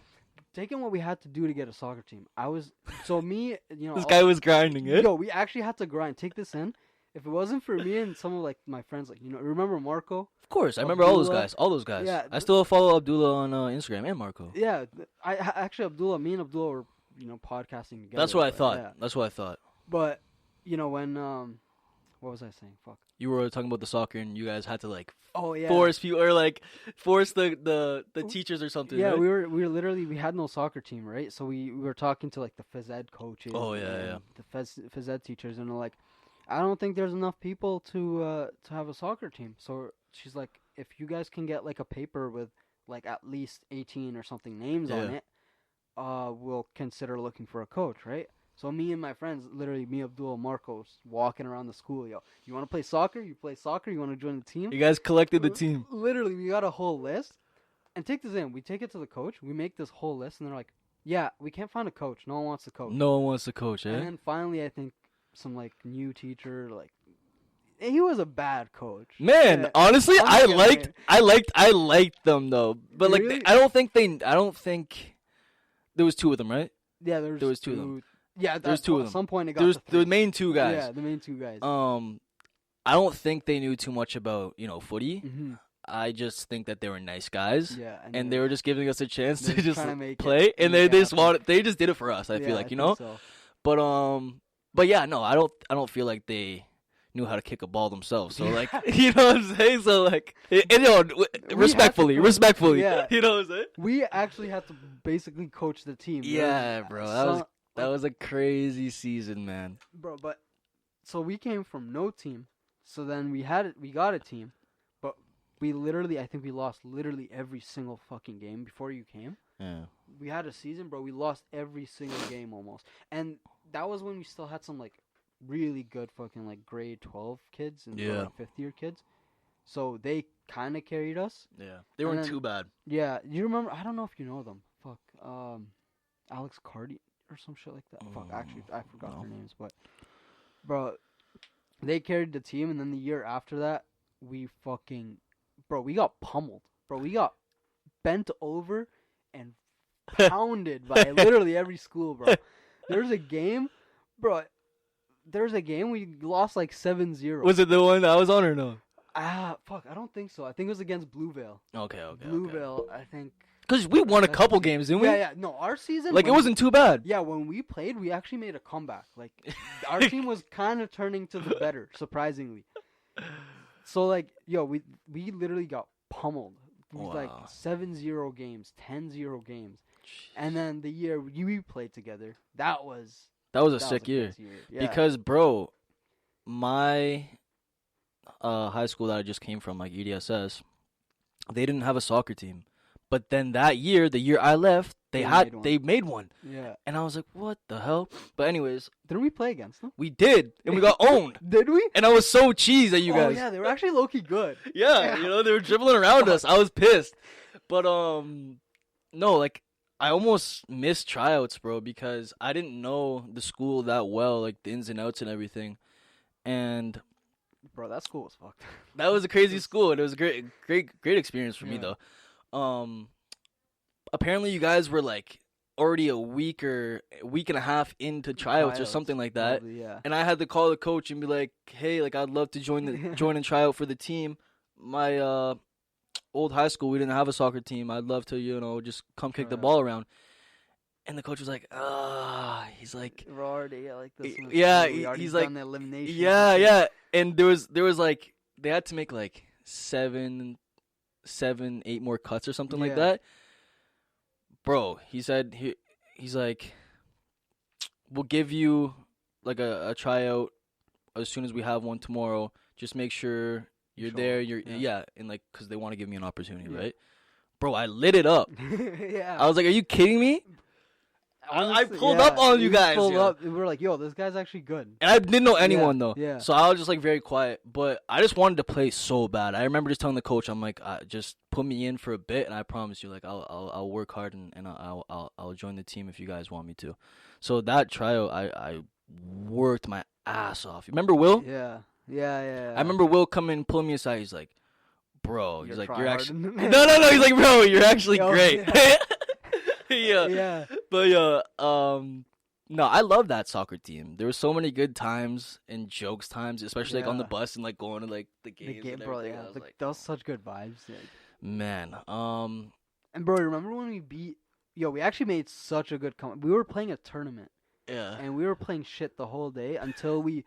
Taking what we had to do to get a soccer team. This guy was grinding it. Yo, we actually had to grind. Take this in. if it wasn't for me and some of like my friends, like remember Marco? Of course, I remember all those Abdullah. guys. All those guys. Yeah, I still follow Abdullah on Instagram and Marco. Yeah, me and Abdullah were podcasting together. That's what I thought. Yeah. That's what I thought. But when what was I saying? Fuck. You were talking about the soccer, and you guys had to like force people or like force the teachers or something. Yeah, right? we were literally we had no soccer team, right? So we were talking to like the phys ed coaches. Oh yeah. The phys ed teachers, and they're like, I don't think there's enough people to have a soccer team. So she's like, if you guys can get like a paper with like at least 18 or something names on it, we'll consider looking for a coach, right? So me and my friends, literally me, Abdul, Marcos, walking around the school. Yo, you want to play soccer? You play soccer? You want to join the team? You guys collected the team. Literally, we got a whole list. And take this in. We take it to the coach. We make this whole list, and they're like, yeah, we can't find a coach. No one wants to coach. No one wants to coach, eh? And then finally, I think some like new teacher, like he was a bad coach. Man, honestly, I liked them though. But like, really? I don't think there was two of them, right? Yeah, there was two of them. Yeah, there's two of them. At some point, it got There's to three. the main two guys. Yeah, the main two guys. I don't think they knew too much about footy. Mm-hmm. I just think that they were nice guys. Yeah, and they were just giving us a chance to just play, and they just did it for us. I feel like so. But yeah, no, I don't feel like they knew how to kick a ball themselves. So like, you know what I'm saying? So like, respectfully, yeah. You know what I'm saying? We actually had to basically coach the team. Yeah, bro, that was a crazy season, man. Bro, but so we came from no team. So then we got a team, but I think we lost literally every single fucking game before you came. Yeah. We had a season, bro. We lost every single game almost. And that was when we still had some like really good fucking like grade 12 kids and like 5th year kids. So they kind of carried us. Yeah. They weren't too bad. Yeah. You remember, I don't know if you know them. Fuck. Alex Cardi or some shit like that. Fuck, actually, I forgot their names. But, bro, they carried the team. And then the year after that, we got pummeled. Bro, we got bent over and pounded by literally every school, bro. There's a game we lost like 7-0. Was it the one I was on or no? Fuck, I don't think so. I think it was against Bluevale. Okay. Bluevale, I think. Because we won a couple games, didn't we? Yeah. No, our season. Like, it wasn't too bad. Yeah, when we played, we actually made a comeback. Like, our team was kind of turning to the better, surprisingly. So, like, yo, we literally got pummeled. It was like 7-0 games, 10-0 games. And then the year we played together, that was a sick year. Yeah. Because, bro, my high school that I just came from, like EDSS, they didn't have a soccer team. But then that year, the year I left, they made one. Yeah. And I was like, what the hell? But anyways. Didn't we play against them? We did. And we got owned. Did we? And I was so cheesed at you guys. Oh, yeah. They were actually low-key good. Yeah. They were dribbling around us. I was pissed. But, no, like, I almost missed tryouts, bro, because I didn't know the school that well, like, the ins and outs and everything. And... Bro, that school was fucked. That was a crazy school, and it was a great experience for me, though. Apparently you guys were like already a week and a half into tryouts or something like that. Probably, yeah. And I had to call the coach and be like, hey, like, I'd love to join and try out for the team. My old high school, we didn't have a soccer team. I'd love to, just come kick the ball around. And the coach was like, he's like, we're already like this. Yeah, he's like, the elimination. Yeah. And there was like, they had to make like 7, 8 more cuts or something like that. Bro, he said, he's like, we'll give you like a tryout as soon as we have one tomorrow. Just make sure you're there. And like, because they want to give me an opportunity, right? Bro, I lit it up. Yeah. I was like, are you kidding me? Honestly, I pulled up on you guys. Pulled up. We were like, yo, this guy's actually good. And I didn't know anyone, though. Yeah. So I was just, like, very quiet. But I just wanted to play so bad. I remember just telling the coach, I'm like, just put me in for a bit, and I promise you, like, I'll work hard, and I'll join the team if you guys want me to. So that tryout, I worked my ass off. You remember Will? Yeah. I remember Will coming and pulling me aside. He's like, bro. He's like, you're actually... No. He's like, bro, you're actually great. Yeah. But No, I love that soccer team. There were so many good times and jokes times, especially like on the Yeah. bus and like going to like the The games game, and bro. everything. Yeah, I was like, that was such good vibes. Like, man, and bro, remember when we beat? Yo, we actually made such a good comeback. We were playing a tournament, yeah. and we were playing shit the whole day until we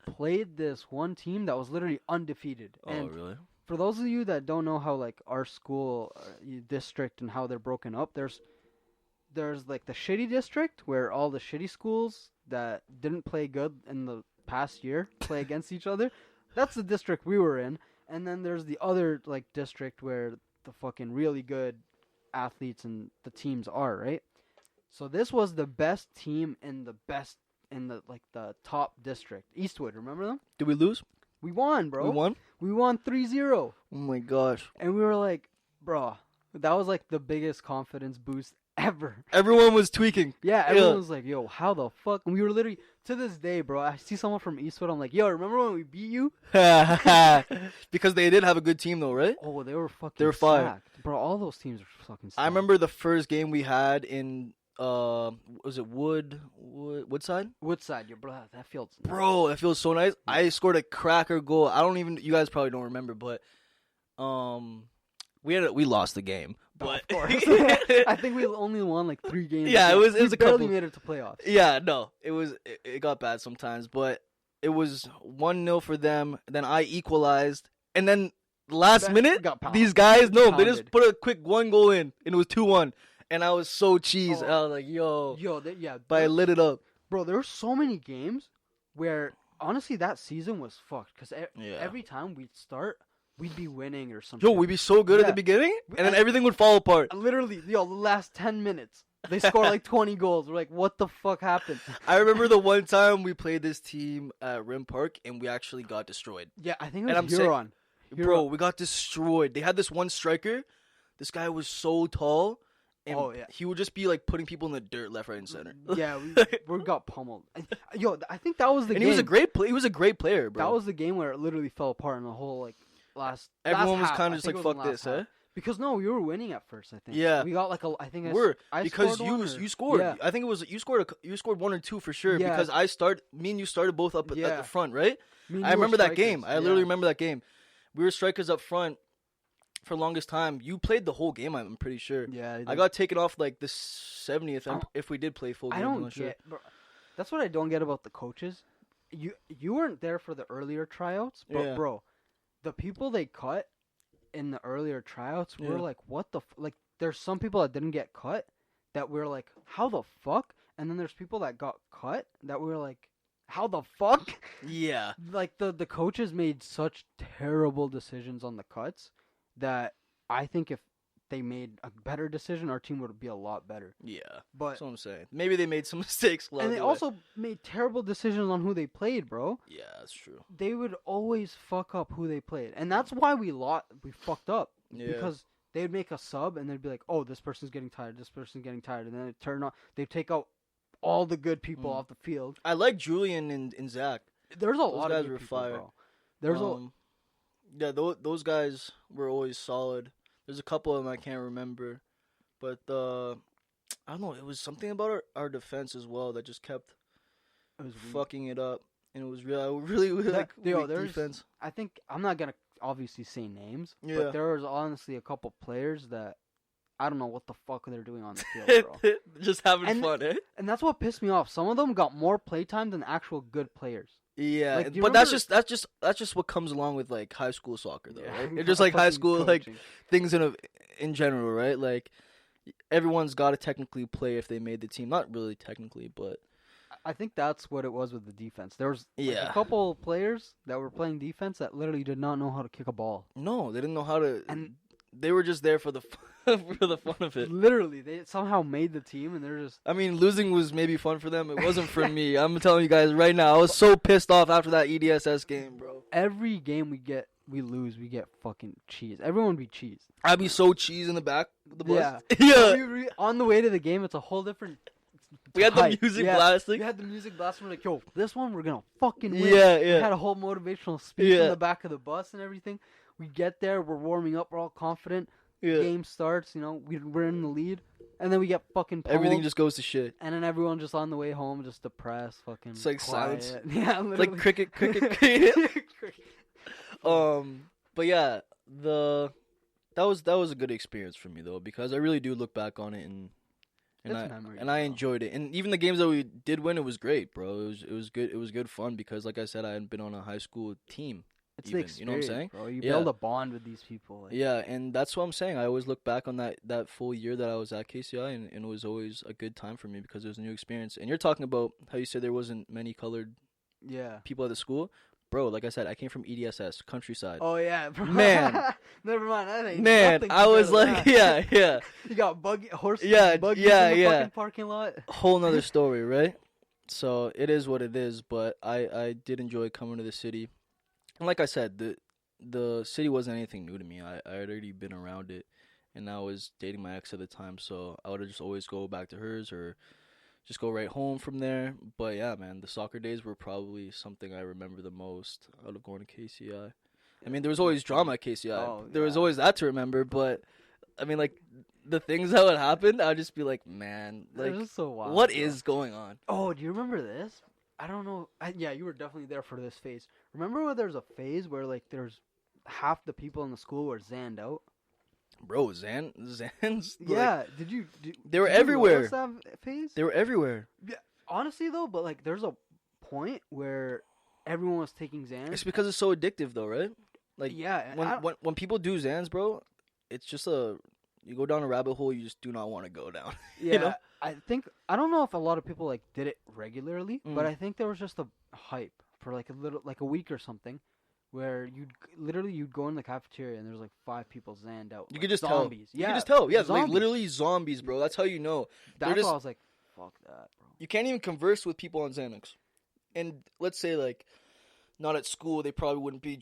played this one team that was literally undefeated. Oh, And really? for those of you that don't know how like our school district and how they're broken up, there's like the shitty district where all the shitty schools that didn't play good in the past year play against each other. That's the district we were in. And then there's the other like district where the fucking really good athletes and the teams are, right? So this was the best team in the like the top district. Eastwood, remember them? Did we lose? We won, bro. We won? We won 3-0. Oh my gosh. And we were like, bro, that was like the biggest confidence boost ever. Everyone was tweaking. Yeah, everyone was like, yo, how the fuck? And we were literally, to this day, bro, I see someone from Eastwood, I'm like, yo, remember when we beat you? Because they did have a good team though, right? Oh, they were fucking They were fire. stacked. Bro, all those teams were fucking stacked. I remember the first game we had in was it Woodside? Woodside, yo, bro, that field's nice. Bro, that feels so nice. I scored a cracker goal. You guys probably don't remember, but we lost the game. But Of course. I think we only won like 3 games. Yeah, it was we a barely couple. made it to playoffs. Yeah, no, it got bad sometimes, but it was 1-0 for them. Then I equalized, and then last That minute, got pounded. these guys they Pounded. just put a quick 1 goal in, and it was 2-1. And I was so cheesed. Oh. I was like, yo, Yeah, but I lit it up. bro, there were so many games where honestly that season was fucked because Yeah. every time we'd start, we'd be winning or something. Yo, we'd be so good at Yeah. the beginning, and then And- everything would fall apart. Literally, the last 10 minutes, they score like 20 goals. We're like, what the fuck happened? I remember the one time we played this team at Rim Park, and we actually got destroyed. Yeah, I think And it I'm was saying- Huron. Bro, we got destroyed. They had this one striker. This guy was so tall, and Oh, yeah. he would just be like putting people in the dirt, left, right, and center. Yeah, we got pummeled. Yo, I think that was the And game. he was a great He was a great player, bro. That was the game where it literally fell apart in the whole like last. Everyone was half. kind I of just think like, it was "Fuck in this," last eh? half. Because no, we were winning at first. I think. Yeah. We got like a. I think I because scored one or- you scored. Yeah. I think it was you scored 1 or 2 for sure. Yeah. Because me and you started both up at Yeah. the front, right? Me and I you were remember that game. strikers. I literally Yeah. remember that game. We were strikers up front for the longest time. You played the whole game. I'm pretty sure. Yeah, I got taken off like the 70th if we did play full game. I I'm don't not sure. get. Bro, that's what I don't get about the coaches. You weren't there for the earlier tryouts, but Yeah. bro, the people they cut in the earlier tryouts were Yeah. like, what the like? There's some people that didn't get cut that were like, how the fuck? And then there's people that got cut that were like, how the fuck? Yeah. Like the coaches made such terrible decisions on the cuts that I think if they made a better decision, our team would be a lot better. Yeah. But That's what I'm saying. Maybe they made some mistakes. along and they the way. also made terrible decisions on who they played, bro. Yeah, that's true. They would always fuck up who they played, and that's why we fucked up Yeah. because they'd make a sub and they'd be like, "Oh, this person's getting tired. This person's getting tired," and then it turned on. They take out all the good people off the field. I like Julian and Zach. There's a lot guys of good were people, fire. bro. There's Yeah, those guys were always solid. There's a couple of them I can't remember, but I don't know. It was something about our defense as well that just kept it was weak. fucking it up, and it was really like weak defense. I think I'm not gonna obviously say names, Yeah. but there was honestly a couple players that I don't know what the fuck they're doing on the field, bro. Just having And- fun, eh? And that's what pissed me off. Some of them got more playtime than actual good players. Yeah, Like, do you but that's remember- just what comes along with like high school soccer, though. Yeah. Right? It's just like high Fucking school, like coaching. things in general, right? Like everyone's got to technically play if they made the team. Not really technically, but I think that's what it was with the defense. There was like, Yeah. a couple players that were playing defense that literally did not know how to kick a ball. no, they didn't know how to. And They were just there for the for the fun of it. literally, they somehow made the team, and they're just I mean, losing was maybe fun for them. It wasn't for me. I'm telling you guys right now. I was so pissed off after that EDSS game, bro. every game we lose, we get fucking cheese. Everyone be cheese. I'd be so cheese in the back of the bus. Yeah. Yeah. On the way to the game, it's a whole different. We had the hype. music Yeah. blasting. We had the music blasting. We're like, yo, this one we're gonna fucking win. Yeah, We yeah. had a whole motivational speech Yeah. in the back of the bus and everything. We get there, we're warming up, we're all confident. Yeah. Game starts, you know, we're in the lead, and then we get fucking pummeled, Everything just goes to shit. and then everyone just on the way home, just depressed, fucking It's like quiet. silence. Yeah, literally. Like cricket. But yeah, that was a good experience for me though, because I really do look back on it and It's I memories, and I bro. enjoyed it. And even the games that we did win, it was great, bro. It was good. It was good fun because, like I said, I hadn't been on a high school team. It's Even, the experience, you know what I'm saying? bro. You Yeah. build a bond with these people. Like, Yeah, and that's what I'm saying. I always look back on that full year that I was at KCI, and it was always a good time for me because it was a new experience. And you're talking about how you said there wasn't many colored yeah. people at the school. Bro, like I said, I came from EDSS, countryside. Oh yeah, bro. Man. Never mind. That ain't Man, nothing I was compared like, to that. yeah. You got horses, Yeah, buggies yeah, in the yeah. fucking parking lot. Whole nother story, right? So it is what it is, but I did enjoy coming to the city. And like I said, the city wasn't anything new to me. I had already been around it, and I was dating my ex at the time, so I would just always go back to hers or just go right home from there. But yeah, man, the soccer days were probably something I remember the most out of going to KCI. I mean, there was always drama at KCI. Oh, There was yeah. always that to remember, but I mean, like, the things that would happen, I'd just be like, man, It like, was just so wild. what bro. is going on? Oh, do you remember this? I don't know. Yeah, you were definitely there for this phase. Remember when there's a phase where like there's half the people in the school were zanned out? Bro, Zans, like, Yeah. Did you? they were did you everywhere. notice that phase? They were everywhere. Honestly though, but like there's a point where everyone was taking Xans. It's because it's so addictive, though, right? Like, yeah. when people do Zans, bro, it's just you go down a rabbit hole you just do not want to go down. Yeah, you know? I don't know if a lot of people like did it regularly, but Mm. I think there was just a hype for like a week or something, where you'd go in the cafeteria and there's like 5 people zanned out. You like could just zombies. tell. Yeah, You could just tell. Yeah, like zombies. literally zombies, bro. That's how you know. That's just- why I was like, fuck that, bro. You can't even converse with people on Xanax. And let's say, like, not at school, they probably wouldn't be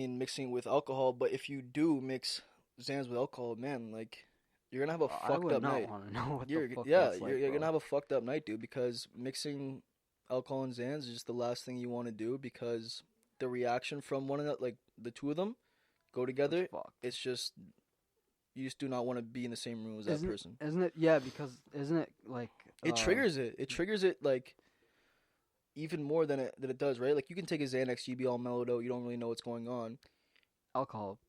mixing it with alcohol. But if you do mix Xans with alcohol, man, like, you're going to have a I fucked would up not night. want to know what You're the fuck yeah, that's like, you're bro. gonna have a fucked up night, dude. Because mixing alcohol and Xans is just the last thing you want to do because the reaction from one another, like the two of them, go together. That's fucked. It's just you just do not want to be in the same room as that person. Isn't it? Yeah, because isn't it like It triggers it. It triggers it like even more than it does, right? Like you can take a Xanax, you be all mellowed out, you don't really know what's going on. alcohol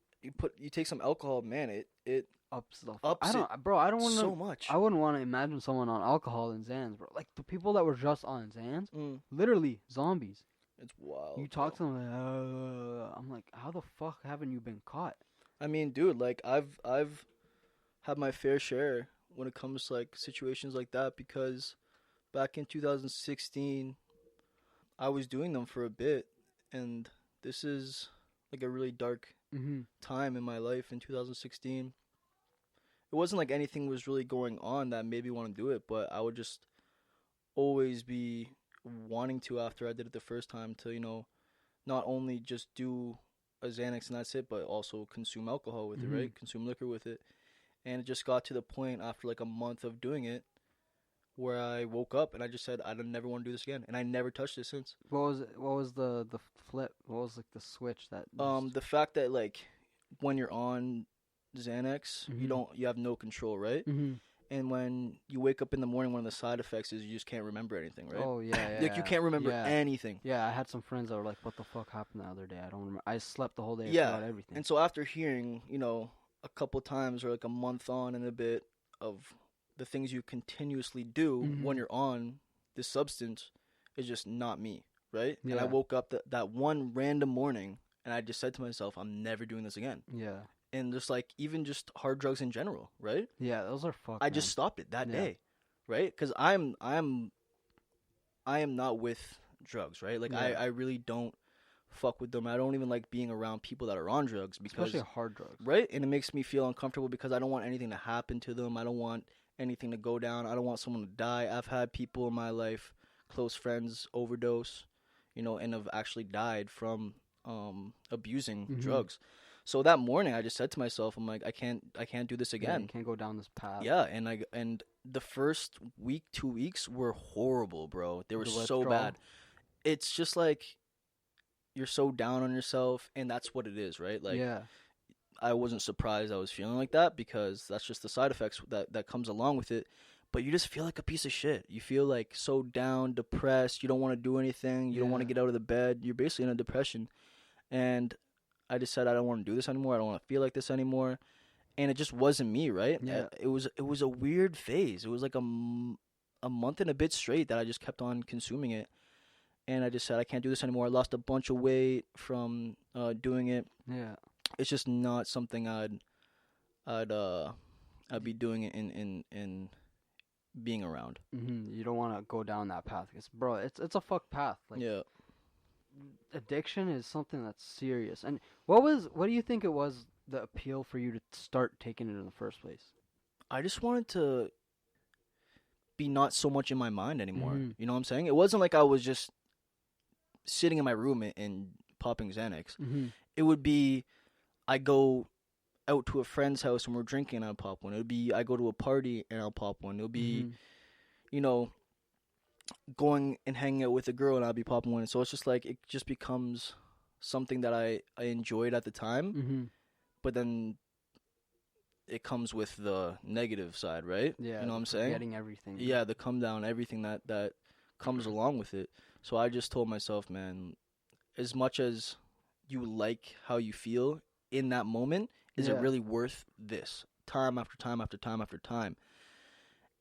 You take some alcohol, man. It ups the. Ups I don't, bro. I don't want to. so much. I wouldn't want to imagine someone on alcohol and Xans, bro. Like the people that were just on Xans, Mm, literally zombies. it's wild. You talk bro. to them, like, I'm like, how the fuck haven't you been caught? I mean, dude, like I've had my fair share when it comes to like situations like that because back in 2016 I was doing them for a bit, and this is like a really dark Mm-hmm. time in my life in 2016. It wasn't like anything was really going on that made me want to do it, but I would just always be wanting to after I did it the first time to, not only just do a Xanax and that's it, but also consume alcohol with it, right? Consume liquor with it. And it just got to the point after like a month of doing it where I woke up and I just said I don't never want to do this again, and I never touched it since. What was it? What was the flip? What was like the switch that? The fact that like when you're on Xanax, Mhm. you have no control, right? Mm-hmm. And when you wake up in the morning, one of the side effects is you just can't remember anything, right? Oh yeah, Like you can't remember yeah. anything. Yeah, I had some friends that were like, "What the fuck happened the other day? I don't remember. I slept the whole day. I Yeah, forgot everything." And so after hearing, a couple times or like a month on and a bit of the things you continuously do Mhm. when you're on this substance is just not me, right? And Yeah. I woke up that one random morning and I just said to myself, I'm never doing this again. Yeah, And just like even just hard drugs in general, right? yeah, those are fucked. I just stopped it that Yeah. day, right? Because I am not with drugs, right? Like Yeah. I really don't fuck with them. I don't even like being around people that are on drugs because especially hard drugs. right, and it makes me feel uncomfortable because I don't want anything to happen to them. I don't want anything to go down. I don't want someone to die. I've had people in my life, close friends, overdose, and have actually died from abusing Mhm. drugs. So that morning, I just said to myself, I'm like, I can't do this Yeah, again. you can't go down this path. Yeah, and the first week, 2 weeks were horrible, bro. They were The so withdrawal. bad. It's just like you're so down on yourself, and that's what it is, right? Like yeah, I wasn't surprised I was feeling like that, because that's just the side effects that comes along with it. But you just feel like a piece of shit. You feel like so down, depressed. You don't want to do anything. You don't want to get out of the bed. You're basically in a depression. And I just said, I don't want to do this anymore. I don't want to feel like this anymore. And it just wasn't me, right? Yeah. It was a weird phase. It was like a month and a bit straight that I just kept on consuming it. And I just said, I can't do this anymore. I lost a bunch of weight from doing it. Yeah. It's just not something I'd be doing it in being around. You don't want to go down that path, because bro, it's a fuck path. Like, Yeah. addiction is something that's serious. And what do you think it was, the appeal for you to start taking it in the first place? I just wanted to be not so much in my mind anymore. Mhm. You know what I'm saying? It wasn't like I was just sitting in my room and popping Xanax. It would be, I go out to a friend's house and we're drinking and I'll pop one. It would be, I go to a party and I'll pop one. It would be, you know, going and hanging out with a girl and I'll be popping one. So it's just like, it just becomes something that I enjoyed at the time, but then it comes with the negative side, right? Yeah. You know what I'm saying? Getting everything. Yeah, the come down, everything that comes along with it. So I just told myself, man, as much as you like how you feel in that moment, is it really worth this? Time after time after time after time.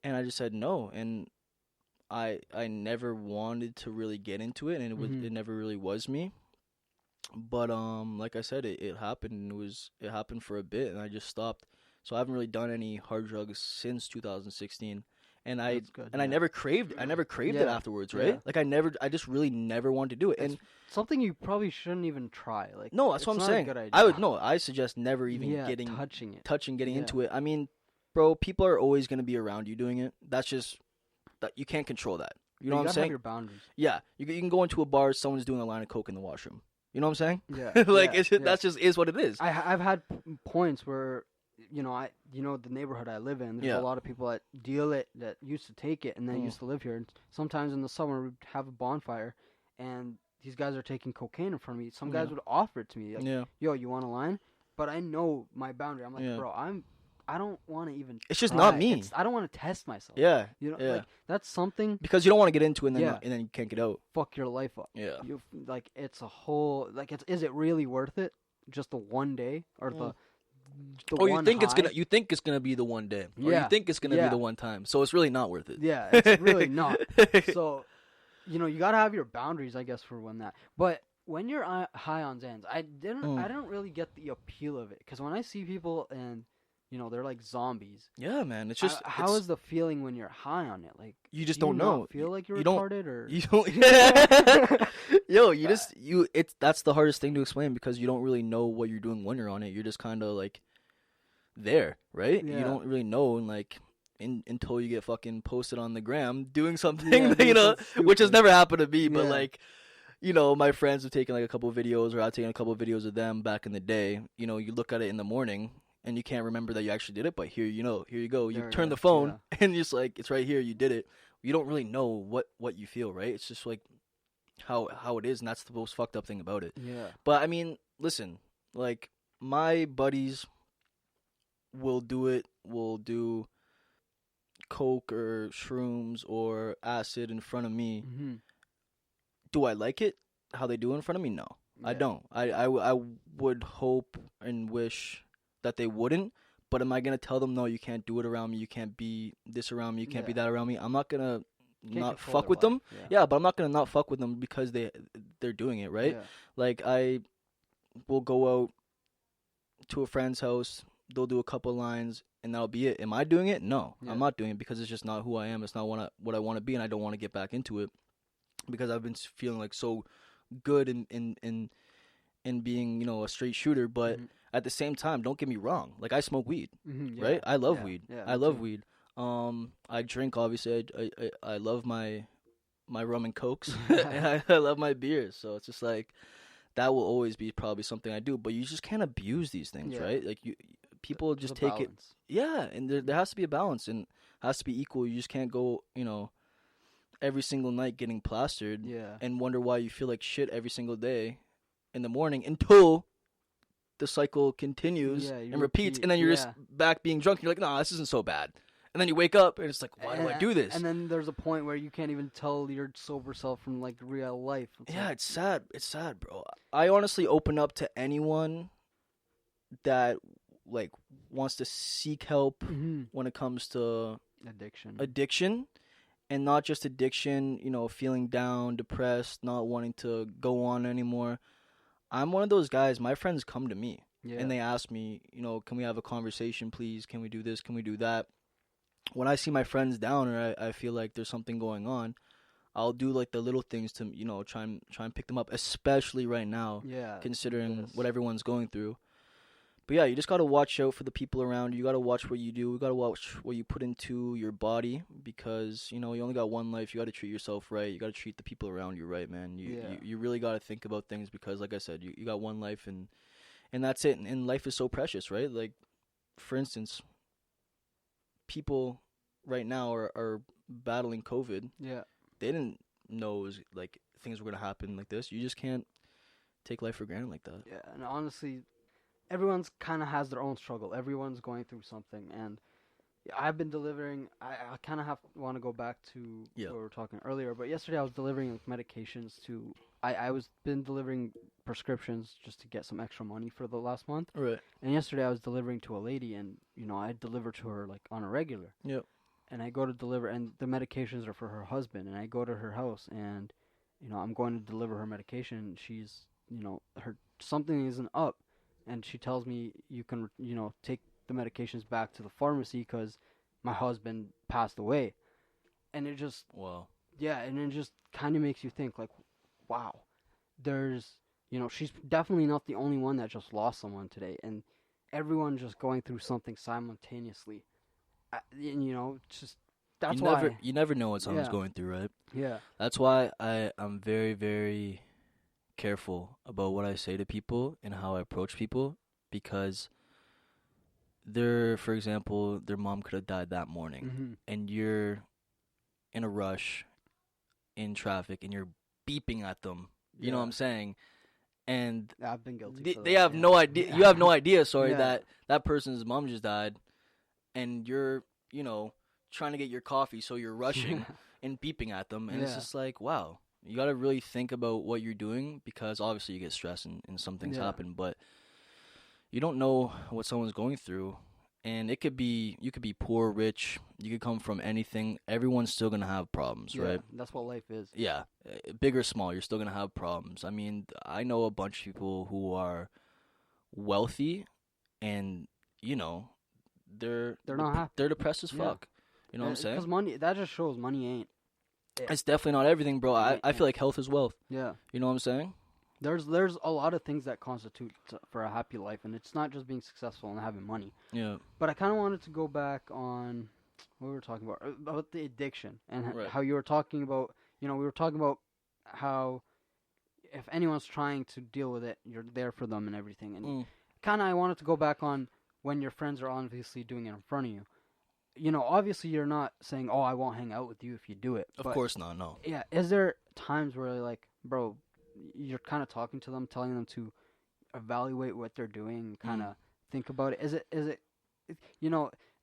And I just said no. And I never wanted to really get into it, and it never really was me. But like I said, it happened, and it happened for a bit, and I just stopped. So I haven't really done any hard drugs since 2016. And I never craved it afterwards, right? Like I just really never wanted to do it. And something you probably shouldn't even try. Like, no, that's what I'm saying. I suggest never even getting into it. I mean, bro, people are always going to be around you doing it. That's just that you can't control that. You know what I'm saying? You gotta have your boundaries. Yeah, you can go into a bar, someone's doing a line of coke in the washroom. You know what I'm saying? Yeah. That's just is what it is. I've had points where, the neighborhood I live in, there's a lot of people that deal it, that used to take it, and then used to live here. And sometimes in the summer we'd have a bonfire, and these guys are taking cocaine in front of me. Some guys would offer it to me, like, yo, you want a line? But I know my boundary. I'm like, bro, I don't want to even. It's just not me. I don't want to test myself. Yeah. Like, that's something. Because you don't want to get into it and then you can't get out. Fuck your life up. Yeah. It's a whole, is it really worth it? Just the one day or the you think it's gonna be the one day. Or you think it's gonna be the one time. So it's really not worth it. Yeah, it's really not. So, you gotta have your boundaries, I guess, for when that. But when you're high on Xans, I didn't really get the appeal of it, because when I see people and they're like zombies. Yeah, man. It's just how is the feeling when you're high on it? Like, you just don't know. Not feel like you're retarded, or you don't. That's the hardest thing to explain, because you don't really know what you're doing when you're on it. You're just kind of like there, right? Yeah. You don't really know, and like until you get fucking posted on the gram doing something, which has never happened to me, but like. My friends have taken like a couple of videos, or I've taken a couple of videos of them back in the day. You look at it in the morning and you can't remember that you actually did it, but here you go. You turn the phone and you're just like, it's right here, you did it. You don't really know what you feel, right? It's just like how it is, and that's the most fucked up thing about it. Yeah. But I mean, listen, like my buddies will do coke or shrooms or acid in front of me. Do I like it how they do it in front of me? No, I don't. I would hope and wish that they wouldn't, but am I gonna tell them, no, you can't do it around me, you can't be this around me, you can't be that around me? I'm not gonna not fuck with them. But I'm not gonna not fuck with them because they're doing it, right? Like, I will go out to a friend's house, they'll do a couple lines, and that'll be it. Am I doing it? No, I'm not doing it, because it's just not who I am. It's not what I want to be, and I don't want to get back into it, because I've been feeling like so good in being, a straight shooter. But at the same time, don't get me wrong, like, I smoke weed, right? I love weed. I love weed. I drink, obviously. I love my rum and cokes, and I love my beers. So it's just like, that will always be probably something I do. But you just can't abuse these things, right? Like, people just take it. Yeah, and there has to be a balance, and it has to be equal. You just can't go, every single night getting plastered and wonder why you feel like shit every single day in the morning, until the cycle continues Yeah, you and repeats, repeat, and then you're just yeah. back being drunk. And you're like, nah, this isn't so bad. And then you wake up, and it's like, why do I do this? And then there's a point where you can't even tell your sober self from like real life. Yeah, it's sad. It's sad, bro. I honestly open up to anyone that like wants to seek help when it comes to addiction, and not just addiction, feeling down, depressed, not wanting to go on anymore. I'm one of those guys. My friends come to me and they ask me, can we have a conversation, please? Can we do this? Can we do that? When I see my friends down, or I feel like there's something going on, I'll do like the little things to try and pick them up, especially right now, considering what everyone's going through. But yeah, you just gotta watch out for the people around you. You gotta watch what you do. You gotta watch what you put into your body, because you only got one life. You gotta treat yourself right. You gotta treat the people around you right, man. You really gotta think about things, because, like I said, you got one life, and that's it. And life is so precious, right? Like, for instance, people right now are battling COVID. Yeah. They didn't know it was, like, things were gonna happen like this. You just can't take life for granted like that. Yeah, and honestly, everyone's kind of has their own struggle. Everyone's going through something, and I've been delivering. I kind of want to go back to what we were talking earlier, but yesterday I was delivering medications to. I was been delivering prescriptions just to get some extra money for the last month. Right. And yesterday I was delivering to a lady, and I deliver to her like on a regular. Yep. And I go to deliver, and the medications are for her husband, and I go to her house, and I'm going to deliver her medication. She's her something isn't up. And she tells me, you can, take the medications back to the pharmacy because my husband passed away. And it just... Wow. Yeah, and it just kind of makes you think, like, wow. There's... she's definitely not the only one that just lost someone today. And everyone just going through something simultaneously. And, just... That's why... You never know what someone's going through, right? Yeah. That's why I'm very, very careful about what I say to people and how I approach people, because for example, their mom could have died that morning, and you're in a rush in traffic and you're beeping at them. You know what I'm saying? And I've been guilty. They have no idea. You have no idea. Sorry, that person's mom just died, and you're trying to get your coffee, so you're rushing and beeping at them, and it's just like, wow. You got to really think about what you're doing, because obviously you get stressed and some things happen, but you don't know what someone's going through. And you could be poor, rich, you could come from anything. Everyone's still going to have problems, right? That's what life is. Yeah. Big or small, you're still going to have problems. I mean, I know a bunch of people who are wealthy and, they're not happy. They're depressed as fuck. You know what I'm saying? Because money, that just shows money ain't. It's definitely not everything, bro. I feel like health is wealth. Yeah. You know what I'm saying? There's a lot of things that constitute for a happy life, and it's not just being successful and having money. Yeah. But I kind of wanted to go back on what we were talking about the addiction, and how you were talking about, we were talking about how if anyone's trying to deal with it, you're there for them and everything. And kind of I wanted to go back on when your friends are obviously doing it in front of you. Obviously you're not saying, oh, I won't hang out with you if you do it. Of course not, no. Yeah, is there times where, like, bro, you're kind of talking to them, telling them to evaluate what they're doing, kind of think about it? Is it,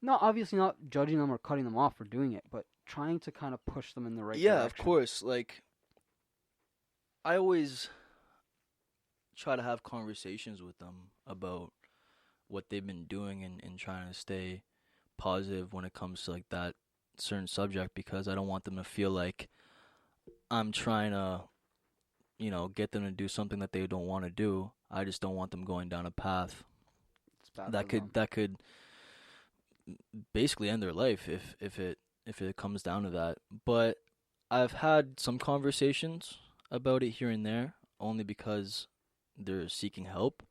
obviously not judging them or cutting them off for doing it, but trying to kind of push them in the right direction? Yeah, of course. Like, I always try to have conversations with them about what they've been doing and trying to stay positive when it comes to like that certain subject, because I don't want them to feel like I'm trying to get them to do something that they don't want to do. I just don't want them going down a path that could basically end their life if it comes down to that. But I've had some conversations about it here and there, only because they're seeking help.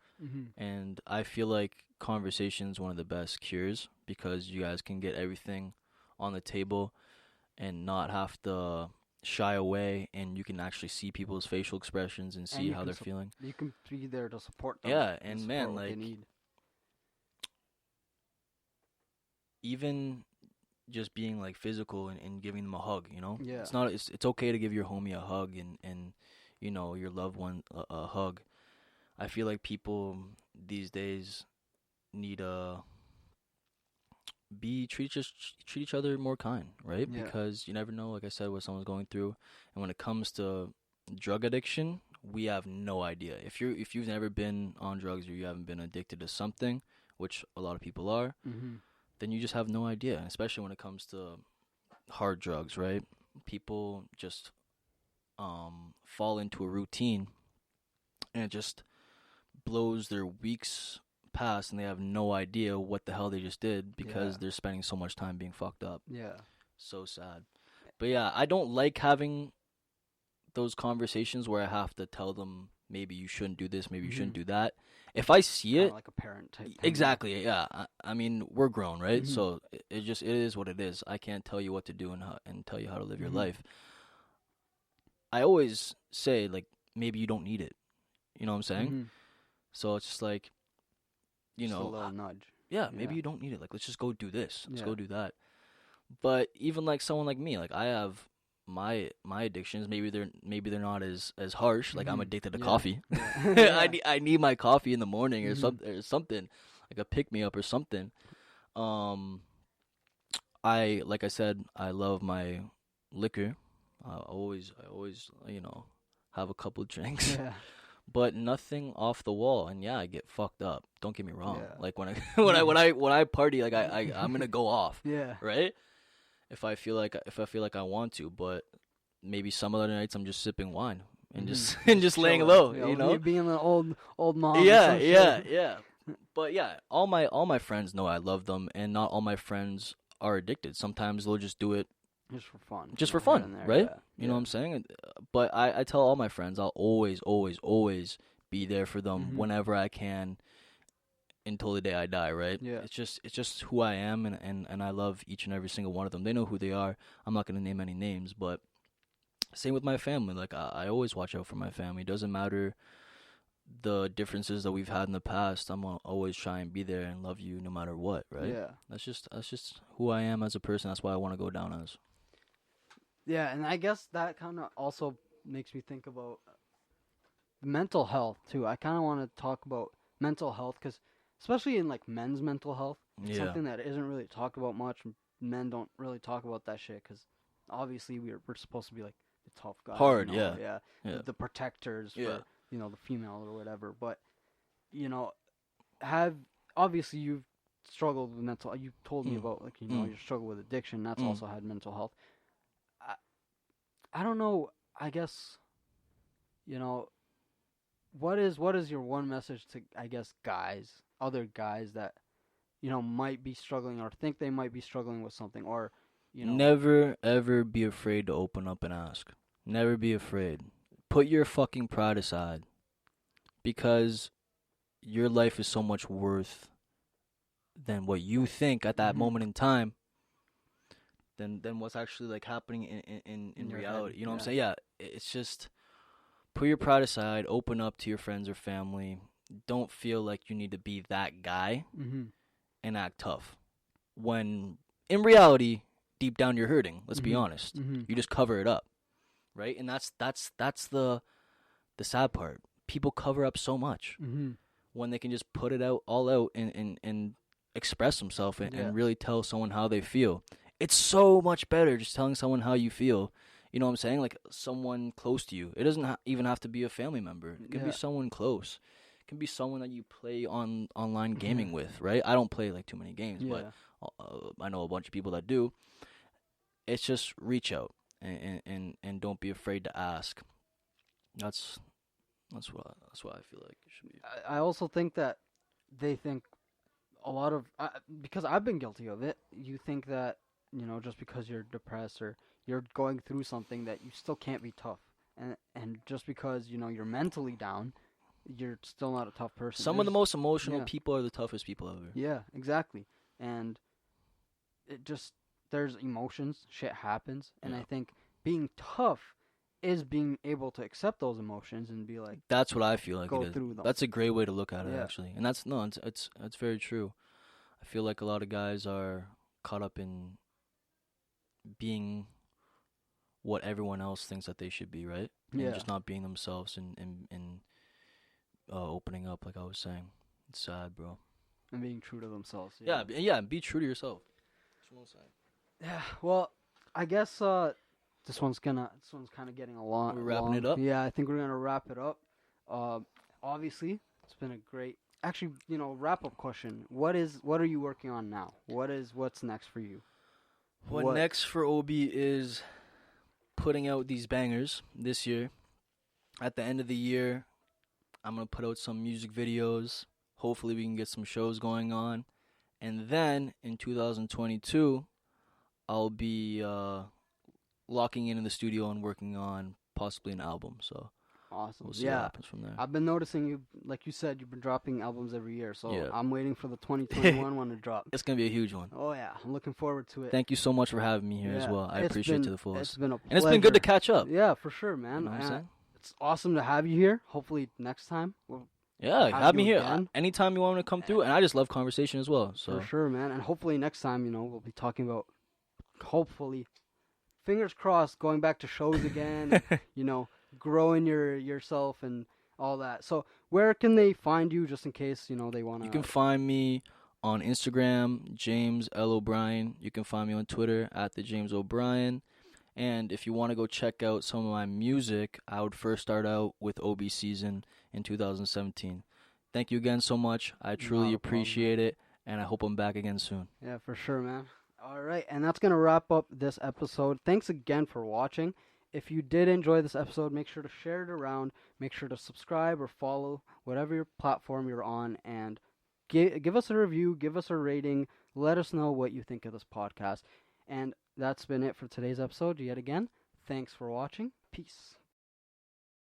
And I feel like conversation is one of the best cures, because you guys can get everything on the table and not have to shy away, and you can actually see people's facial expressions and see how they're feeling. You can be there to support them. Yeah, and man, like, even just being like physical and giving them a hug, Yeah. It's okay to give your homie a hug and your loved one a hug. I feel like people these days need to be treat each other more kind, right? Yeah. Because you never know, like I said, what someone's going through. And when it comes to drug addiction, we have no idea. If you've never been on drugs or you haven't been addicted to something, which a lot of people are, Mm-hmm. then you just have no idea. Especially when it comes to hard drugs, right? People just fall into a routine, and it just blows their weeks past, and they have no idea what the hell they just did because Yeah. they're spending so much time being fucked up. Yeah. So sad. But yeah, I don't like having those conversations where I have to tell them maybe you shouldn't do this, maybe you shouldn't do that. If I see Kind it, of like a parent type thing. exactly, yeah. I mean, we're grown, right? Mhm. So it is what it is. I can't tell you what to do and tell you how to live your life. I always say like maybe you don't need it. You know what I'm saying? Mhm. So it's just like, you Just a know, little nudge. yeah, maybe Yeah. you don't need it. Like, let's just go do this. Let's Yeah. go do that. But even like someone like me, like I have my addictions. Maybe they're not as harsh. Like I'm Mhm. addicted to Yeah. coffee. Yeah. I need my coffee in the morning or Mhm. something like a pick me up or something. Um, I like I said, I love my liquor. I always have a couple drinks. Yeah. But nothing off the wall, and yeah, I get fucked up. Don't get me wrong. Yeah. Like when I when I party, like I'm gonna go off, Yeah. right? If I feel like I want to, but maybe some other nights I'm just sipping wine and just and just laying chilling. low, you know? Being an old mom. Or Yeah, some yeah, shit. yeah. But yeah, all my friends know I love them, and not all my friends are addicted. Sometimes they'll just do it Just for fun. just for here fun, and there, right? Yeah. You know what I'm saying? But I tell all my friends I'll always be there for them Mhm. whenever I can until the day I die, right? Yeah. It's just who I am, and I love each and every single one of them. They know who they are. I'm not gonna name any names, but same with my family. Like I always watch out for my family. Doesn't matter the differences that we've had in the past. I'm gonna always try and be there and love you no matter what, right? Yeah. That's just who I am as a person. That's why I want to go down as. Yeah, and I guess that kind of also makes me think about mental health too. I kind of want to talk about mental health because, especially in like men's mental health, it's Yeah. something that isn't really talked about much. Men don't really talk about that shit because obviously we're supposed to be like the tough guys, Hard, you know, yeah. Yeah. the protectors Yeah. for the female or whatever. But you know, have obviously you've struggled with mental. You told me about like your struggle with addiction. That's also had mental health. I don't know. I guess you know what is your one message to guys, other guys that might be struggling or think they might be struggling with something or Never ever be afraid to open up and ask. Never be afraid. Put your fucking pride aside, because your life is so much worth than what you think at that Mhm. moment in time. Than what's actually like happening in your reality. head, You know what I'm yeah. saying? Yeah. It's just put your pride aside. Open up to your friends or family. Don't feel like you need to be that guy and act tough, when in reality, deep down you're hurting. Let's be honest. You just cover it up, right? And that's the sad part. People cover up so much when they can just put it all out and express themselves and really tell someone how they feel. It's so much better just telling someone how you feel. You know what I'm saying? Like someone close to you. It doesn't even have to be a family member. It can be someone close. It can be someone that you play online gaming with, right? I don't play like too many games, but I know a bunch of people that do. It's just reach out and don't be afraid to ask. That's what I feel like it should be. I also think that they think a lot of because I've been guilty of it. You think that just because you're depressed or you're going through something that you still can't be tough, and just because you're mentally down, you're still not a tough person. Some of the most emotional people are the toughest people ever. Yeah, exactly. And it just there's emotions, shit happens, and I think being tough is being able to accept those emotions and be like, that's what I feel like go it is. through them. That's a great way to look at it, actually. And that's it's very true. I feel like a lot of guys are caught up in being what everyone else thinks that they should be, right? And just not being themselves and opening up, like I was saying. It's sad, bro. And being true to themselves. Yeah, and be true to yourself. That's what I'm saying. Yeah. Well, I guess this one's kind of getting a lot. We're wrapping it up? Yeah, I think we're gonna wrap it up. Obviously, it's been a great. Actually, wrap up question. What are you working on now? What's next for you? What next for OB is putting out these bangers this year. At the end of the year, I'm going to put out some music videos. Hopefully we can get some shows going on. And then in 2022, I'll be locking in the studio and working on possibly an album. So awesome. We'll see what happens from there. I've been noticing you, like you said, you've been dropping albums every year. So Yeah. I'm waiting for the 2021 one to drop. It's going to be a huge one. Oh, yeah. I'm looking forward to it. Thank you so much for having me here as well. I appreciate it to the It's fullest. been a pleasure. And it's been good to catch up. Yeah, for sure, man. You know what I'm saying? It's awesome to have you here. Hopefully next time we'll Have me you here again. anytime you want me to come through, and I just love conversation as well. So For sure, man. And hopefully next time, we'll be talking about, hopefully, fingers crossed, going back to shows again, growing yourself and all that. So where can they find you, just in case, they want to... You can find me on Instagram, James L. O'Brien. You can find me on Twitter at the James O'Brien. And if you want to go check out some of my music, I would first start out with OB Season in 2017. Thank you again so much. I truly appreciate it, and I hope I'm back again soon. Yeah, for sure, man. All right, and that's going to wrap up this episode. Thanks again for watching. If you did enjoy this episode, make sure to share it around. Make sure to subscribe or follow whatever your platform you're on, and give us a review, give us a rating. Let us know what you think of this podcast. And that's been it for today's episode. Yet again, thanks for watching. Peace.